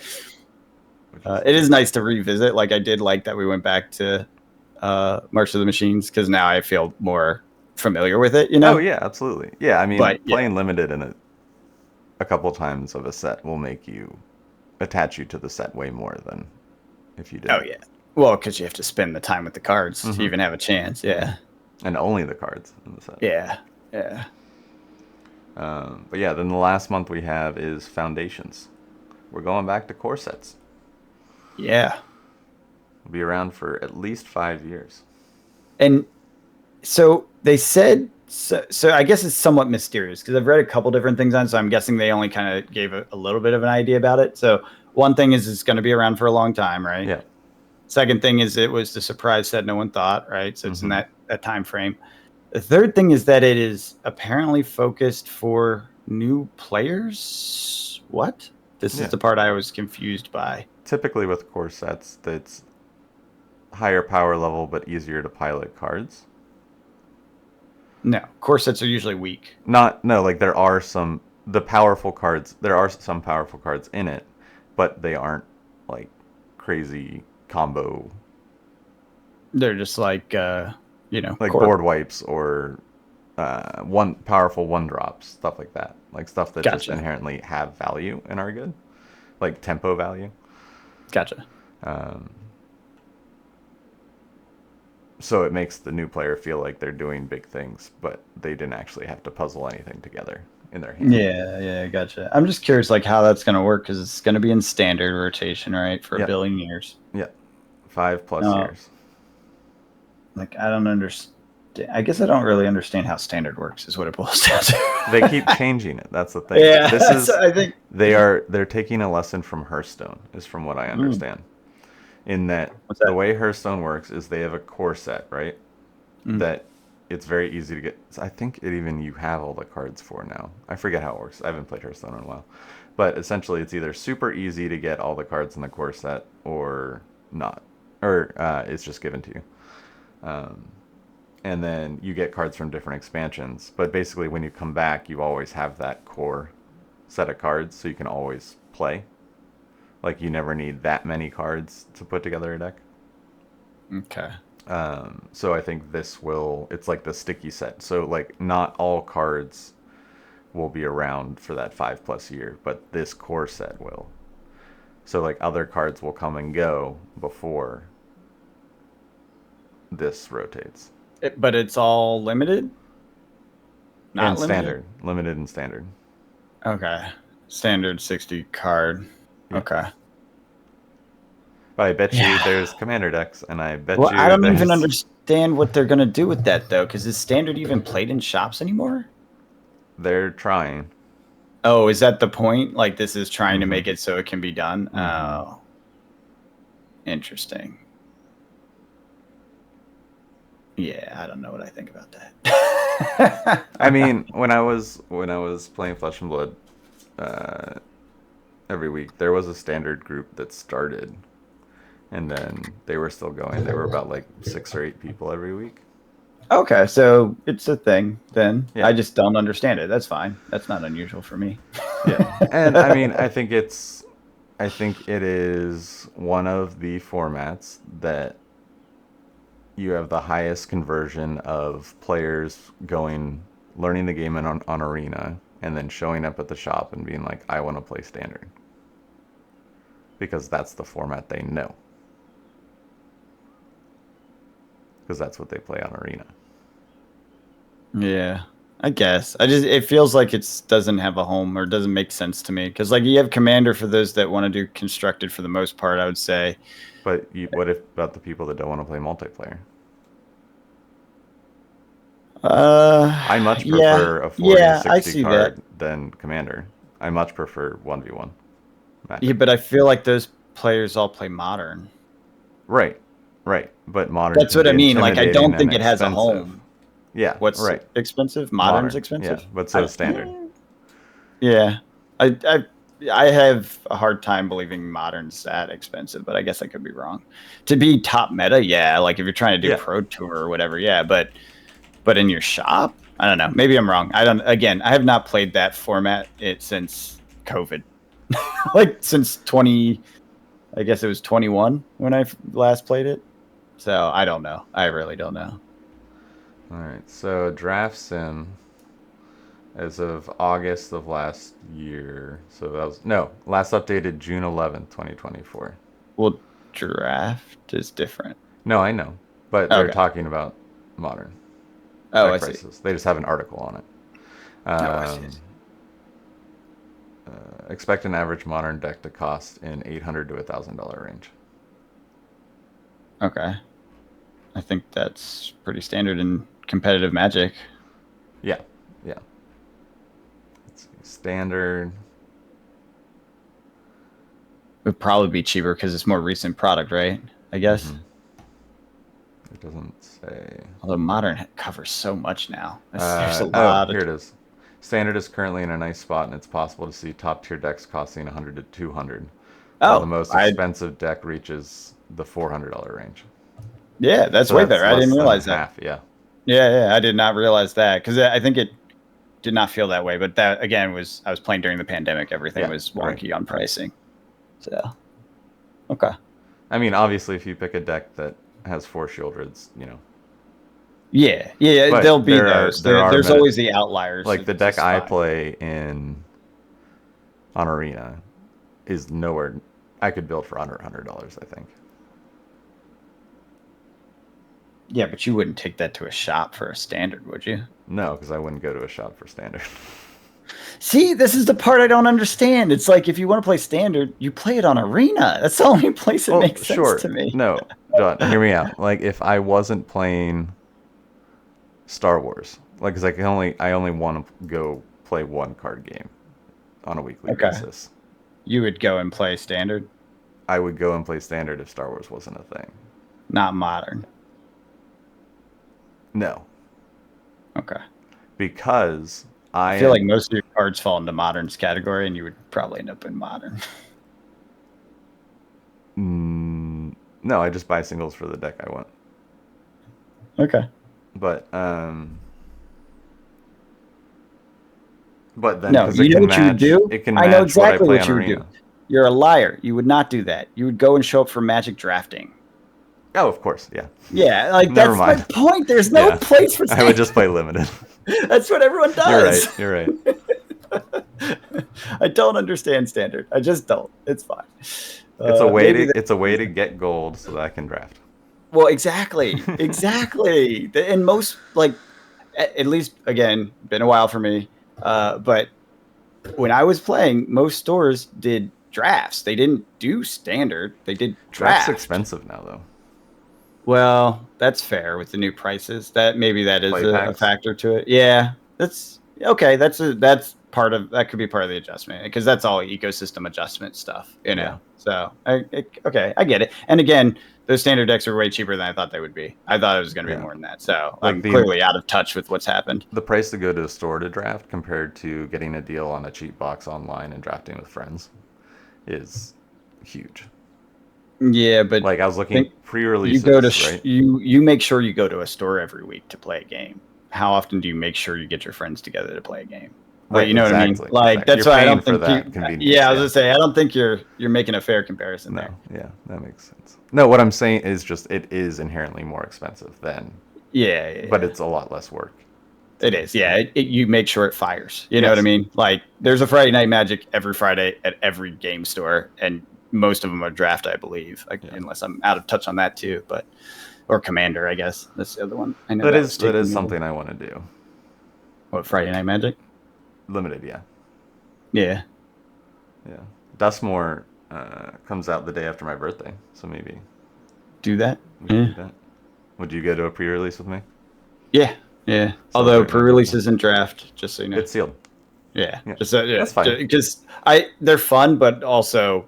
It is nice to revisit. Like, I did like that we went back to March of the Machines, because now I feel more familiar with it, you know? Oh, yeah, absolutely. Yeah, I mean, playing Limited in a couple times of a set will make you attach you to the set way more than if you did. Oh yeah, well, because you have to spend the time with the cards to even have a chance. Yeah, and only the cards in the set. Yeah. But yeah, then the last month we have is Foundations. We're going back to core sets. Yeah, we'll be around for at least 5 years. And so they said. So I guess it's somewhat mysterious because I've read a couple different things on it, so I'm guessing they only kind of gave a little bit of an idea about it. So one thing is it's going to be around for a long time, right? Yeah. Second thing is it was the surprise set no one thought, right? So it's in that time frame. The third thing is that it is apparently focused for new players. What? This is the part I was confused by. Typically with core sets, that's higher power level but easier to pilot cards. No, core sets are usually weak. Like there are some powerful cards in it, but they aren't like crazy combo. They're just like like board wipes or one powerful 1-drops, stuff like that. Like stuff that just inherently have value and are good. Like tempo value. Gotcha. So it makes the new player feel like they're doing big things, but they didn't actually have to puzzle anything together in their hand. Yeah, gotcha. I'm just curious, like how that's going to work because it's going to be in standard rotation, right, for a billion years. Yeah, 5+ No, years. like I don't understand. I guess I don't really understand how standard works. Is what it boils down to. They keep changing it. That's the thing. Yeah, This so is I think. they're taking a lesson from Hearthstone, is from what I Mm, understand. In that what's the that? way Hearthstone works is they have a core set, right? Mm, That it's very easy to get. I think it even you have all the cards for now. I forget how it works. I haven't played Hearthstone in a while. But essentially, it's either super easy to get all the cards in the core set or not. Or it's just given to you. Um, and then you get cards from different expansions. But basically, when you come back, you always have that core set of cards, so you can always play. Like you never need that many cards to put together a deck. okay. So I think this will. It's like the sticky set. So like not all cards will be around for that 5+ year, but this core set will. So like other cards will come and go before this rotates. But it's all limited. And Not limited. standard, limited and standard. Okay. Standard 60 card. Yeah. Okay. But I bet you Yeah. there's commander decks, and I bet Well, I you don't even there's. understand what they're gonna do with that though, because is standard even played in shops anymore? They're trying. Oh, is that the point? Like this is trying to Mm-hmm. make it so it can be done? Mm-hmm. Oh, interesting. Yeah, I don't know what I think about that. I mean, when I was playing Flesh and Blood uh, every week, there was a standard group that started, and then they were still going. They were about like 6 or 8 people every week. Okay, so it's a thing then. Yeah, I just don't understand it. That's fine. That's not unusual for me. yeah. And I mean, I think it is one of the formats that you have the highest conversion of players going, learning the game on Arena, and then showing up at the shop and being like, I want to play Standard. Because that's the format they know. Because that's what they play on Arena. Yeah, I guess. It feels like it doesn't have a home or doesn't make sense to me because like you have Commander for those that want to do constructed for the most part. I would say. But what if about the people that don't want to play multiplayer? I much Yeah, prefer a 40 to yeah, I 60 see that. card than Commander. I much prefer 1v1 Yeah, Magic. but I feel like those players all play modern. Right, right. But Modern That's can what I be mean. Like I intimidating don't and think it has a expensive. home. Yeah, What's right. expensive? Modern's Modern, yeah. expensive. But so is Standard. Yeah, I, I I have a hard time believing modern's that expensive, but I guess I could be wrong. To be top meta, yeah. Like if you're trying to do Yeah. Pro Tour or whatever, yeah. But in your shop, I don't know. Maybe I'm wrong. I don't. Again, I have not played that format since COVID. Like since 20. I guess it was 21 when I last played it. So I don't know. I really don't know. All right. So Draft Sim, as of August of last year. So that was no last updated June 11th, 2024. Well, draft is different. No, I know, but they're Okay. talking about Modern Oh, deck I see. prices. They just have an article on it. Oh, I see. Expect an average Modern deck to cost in $800 to $1,000 range. Okay. I think that's pretty standard in competitive Magic. Yeah, yeah. Let's see. Standard. It would probably be cheaper because it's more recent product, right? I guess. Mhm. It doesn't say. Although modern covers so much now. There's a Oh, lot here of. it is. Standard is currently in a nice spot, and it's possible to see top tier decks costing 100 to 200, while the Oh, most expensive deck reaches the $400 range. yeah, that's So way that's better. I less didn't than realize that. half. Yeah, Yeah, I did not realize that because I think it did not feel that way. But that again I was playing during the pandemic. Everything Yeah, was right. wonky on pricing. So, okay. I mean, obviously, if you pick a deck that has 4 Shieldreds, Yeah, But there'll be there are those. there are There's meta, always the outliers. like the It's deck just I fine. play on Arena is nowhere. I could build for under $100, I think. Yeah, but you wouldn't take that to a shop for a standard, would you? No, because I wouldn't go to a shop for Standard. See, this is the part I don't understand. It's like if you want to play standard, you play it on Arena. That's the only place it Well, makes sense sure. to me. No, John, hear me out. Like if I wasn't playing Star Wars, like because I only want to go play one card game on a weekly Okay. basis. You would go and play standard, I would go and play standard if Star Wars wasn't a thing. not modern. No, Okay. because I I feel like am. most of your cards fall into modern's category, and you would probably end up in modern. No, I just buy singles for the deck I want. Okay. But then No, because you know what you would do? it can I know match what I exactly play what on you would do. Arena. You're a liar. You would not do that. You would go and show up for Magic drafting. Oh, of course, yeah. Yeah, like Never that's my mind. point. There's no Yeah, place for I would just play standard. limited. That's what everyone You're right. does. You're right. I don't understand standard. I just don't. It's fine. Maybe It's a way to get gold so that I can draft. well, exactly, exactly. And most like, at least again, been a while for me. But when I was playing, most stores did drafts. They didn't do standard. They did Draft's draft. expensive now though. Well, that's fair with the new prices. That maybe that is Play a packs. factor to it. Yeah, that's okay. That's part of that could be part of the adjustment because that's all ecosystem adjustment stuff, you know. Yeah. So okay, I get it. And again, those standard decks are way cheaper than I thought they would be. I thought it was going to be Yeah. more than that. So Like I'm clearly out of touch with what's happened. the price to go to a store to draft compared to getting a deal on a cheap box online and drafting with friends is huge. Yeah, but Like I was looking think you pre-releases, go to right? you make sure you go to a store every week to play a game. How often do you make sure you get your friends together to play a game? Like, Right, you know what I mean? exactly. Like Exactly. that's You're why I paying don't for think you. that convenience. Yeah, I was Yeah. gonna say I don't think you're making a fair comparison there. No, yeah, that makes sense. No, what I'm saying is just it is inherently more expensive than, Yeah, but it's a lot less work. it is. Yeah, you make sure it fires. You know what I Yes. mean? Like there's a Friday Night Magic every Friday at every game store, and most of them are draft, I believe, like, Yeah. unless I'm out of touch on that too. But or Commander, I guess that's the other one. I know That was is taking over. something I want to do. What Friday Night Magic? Limited, yeah, Yeah. yeah. Dustmore comes out the day after my birthday, so maybe Do that. we can Yeah. do that. Would you go to a pre-release with me? Yeah. Yeah. Although Celebrate my pre-release birthday. isn't draft, just so you know. It's sealed. Yeah. Yeah. Just yeah. That's fine. Because they're fun, but also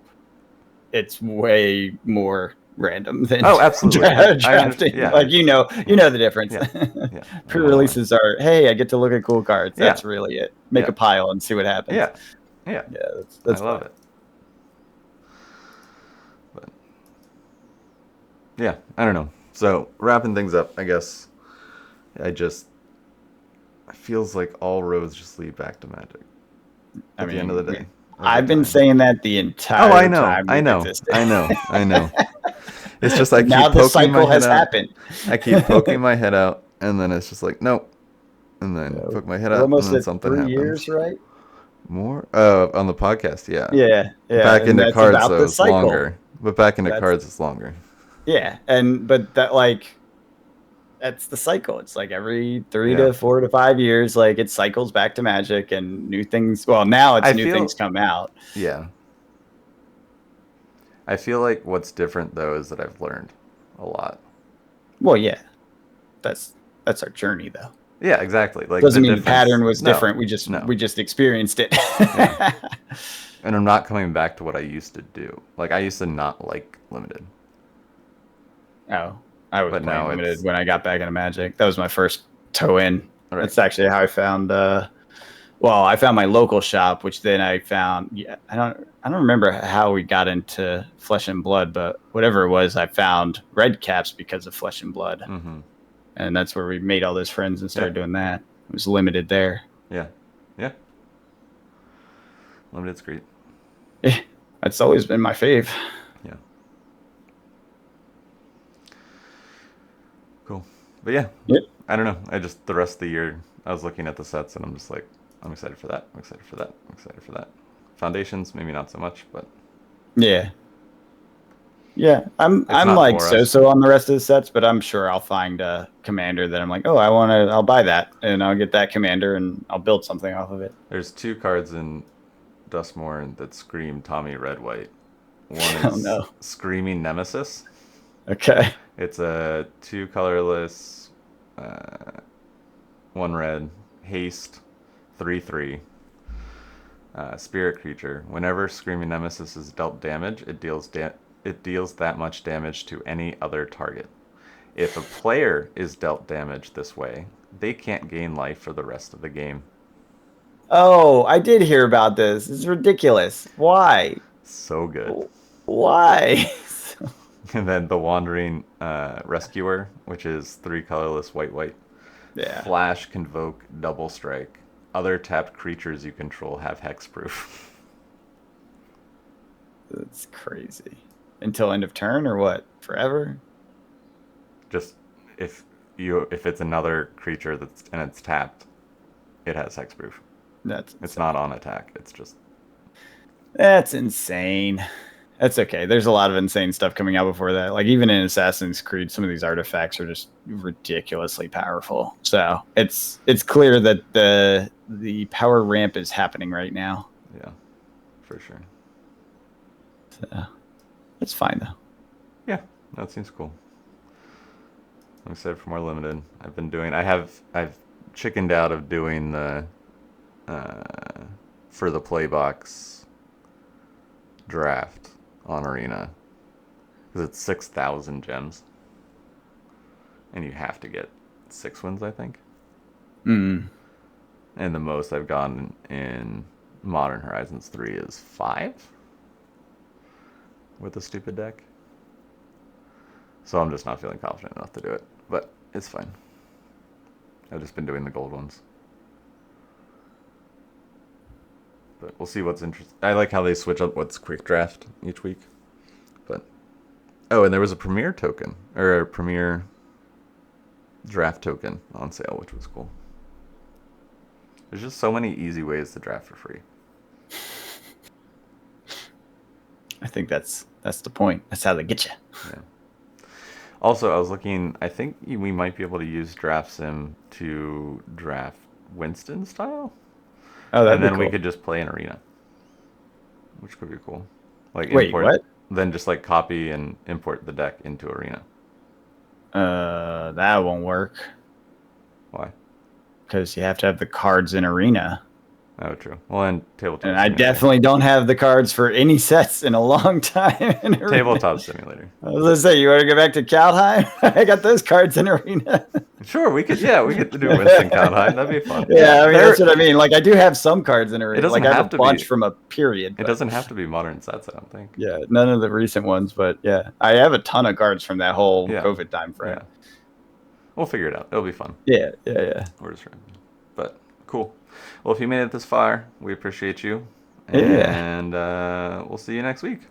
it's way more random than Oh, absolutely. drafting. Yeah. Like you know the difference. Yeah. Yeah. Pre-releases are, hey, I get to look at cool cards. Yeah. That's really it. Make Yeah. a pile and see what happens. Yeah. Yeah. Yeah. That's I love fun. it. But yeah, I don't know. So wrapping things up, I guess it feels like all roads just lead back to Magic at the end of the day. I've been saying that the entire Oh, I know, time. I we've know, existed. I know, I know. It's just I keep now the poking my cycle has head out. happened. I keep poking my head out, and then it's just like nope, and then poke my head We're out, and almost then at something 3 happens. years, right? More on the podcast, yeah. Yeah. Back and into that's cards about though, the it's cycle. longer. But back into That's- cards, it's longer. Yeah, but that that's the cycle. It's like every 3 Yeah. to 4 to 5 years, like it cycles back to Magic and new things. Well, now it's new things come out. Yeah. I feel like what's different though is that I've learned a lot. Well, yeah, that's our journey though. Yeah, exactly. Like Doesn't the mean the pattern was No, different. We just no. experienced it. Yeah. And I'm not coming back to what I used to do. Like I used to not like limited. Oh, I was But playing now limited it's- when I got back into Magic. That was my first toe in. Right. That's actually how I found. I found my local shop, which then I found. Yeah, I don't remember how we got into Flesh and Blood, but whatever it was, I found Red Caps because of Flesh and Blood, Mm-hmm. and that's where we made all those friends and started Yeah. doing that. It was limited there. Yeah. Yeah. Limited's great. Yeah, that's always been my fave. Yeah. Cool. But yeah. Yep. I don't know. The rest of the year I was looking at the sets and I'm just like, I'm excited for that. I'm excited for that. I'm excited for that. Foundations, maybe not so much, but Yeah. Yeah, I'm not like for us. so on the rest of the sets, but I'm sure I'll find a commander that I'm like, oh, I'll buy that, and I'll get that commander, and I'll build something off of it. there's 2 cards in Dustmore that scream Tommy Red White. One Oh, is no. Screaming Nemesis, Okay. It's a 2 colorless, uh, 1 red, haste, 3/3. Spirit creature. Whenever Screaming Nemesis is dealt damage, it deals that much damage to any other target. If a player is dealt damage this way, they can't gain life for the rest of the game. Oh, I did hear about this. It's ridiculous. Why? So good. Why? And then the Wandering Rescuer, which is 3 colorless white white. Yeah, Flash, Convoke, Double Strike. Other tapped creatures you control have hexproof. that's crazy. Until end of turn or what? Forever? Just if it's another creature it's tapped, it has hexproof. That's It's insane. not on attack. It's just That's insane. That's okay. There's a lot of insane stuff coming out before that. Like even in Assassin's Creed, some of these artifacts are just ridiculously powerful. So it's clear that the power ramp is happening right now. yeah, for sure. So it's fine though. Yeah, that seems cool. I'm excited for more limited. I've chickened out of doing the for the play box draft on Arena because it's 6,000 gems, and you have to get 6 wins, I think. Mm. And the most I've gotten in Modern Horizons 3 is 5 with a stupid deck. So I'm just not feeling confident enough to do it, but it's fine. I've just been doing the gold ones. But we'll see what's interesting. I like how they switch up what's quick draft each week. But oh, and there was a premier token or a premier draft token on sale, which was cool. There's just so many easy ways to draft for free. I think that's the point. That's how they get you. Yeah. Also, I was looking. I think we might be able to use Draft Sim to draft Winston style, Oh, that'd and be then we cool. could just play an arena, which could be cool. Like Wait, import, what? then just like copy and import the deck into arena. That won't work Why? because you have to have the cards in arena. Oh, true. Well, and And Tabletop I Simulator. definitely don't have the cards for any sets in a long time in arena. Tabletop Simulator. I was gonna say, you want to go back to Kaldheim? I got those cards in arena. Sure, we could. Yeah, we could do Winston Kaldheim. That'd be fun. Yeah, I mean that's what I mean. Like I do have some cards in It arena. doesn't Like I have have a to bunch be. from a period, It but doesn't have to be modern sets. I don't think. yeah, none of the recent ones. But yeah, I have a ton of cards from that whole Yeah. COVID time frame. Yeah. We'll figure it out. It'll be fun. Yeah, yeah, yeah. We're just random. But cool. Well, if you made it this far, we appreciate you. Yeah. And we'll see you next week.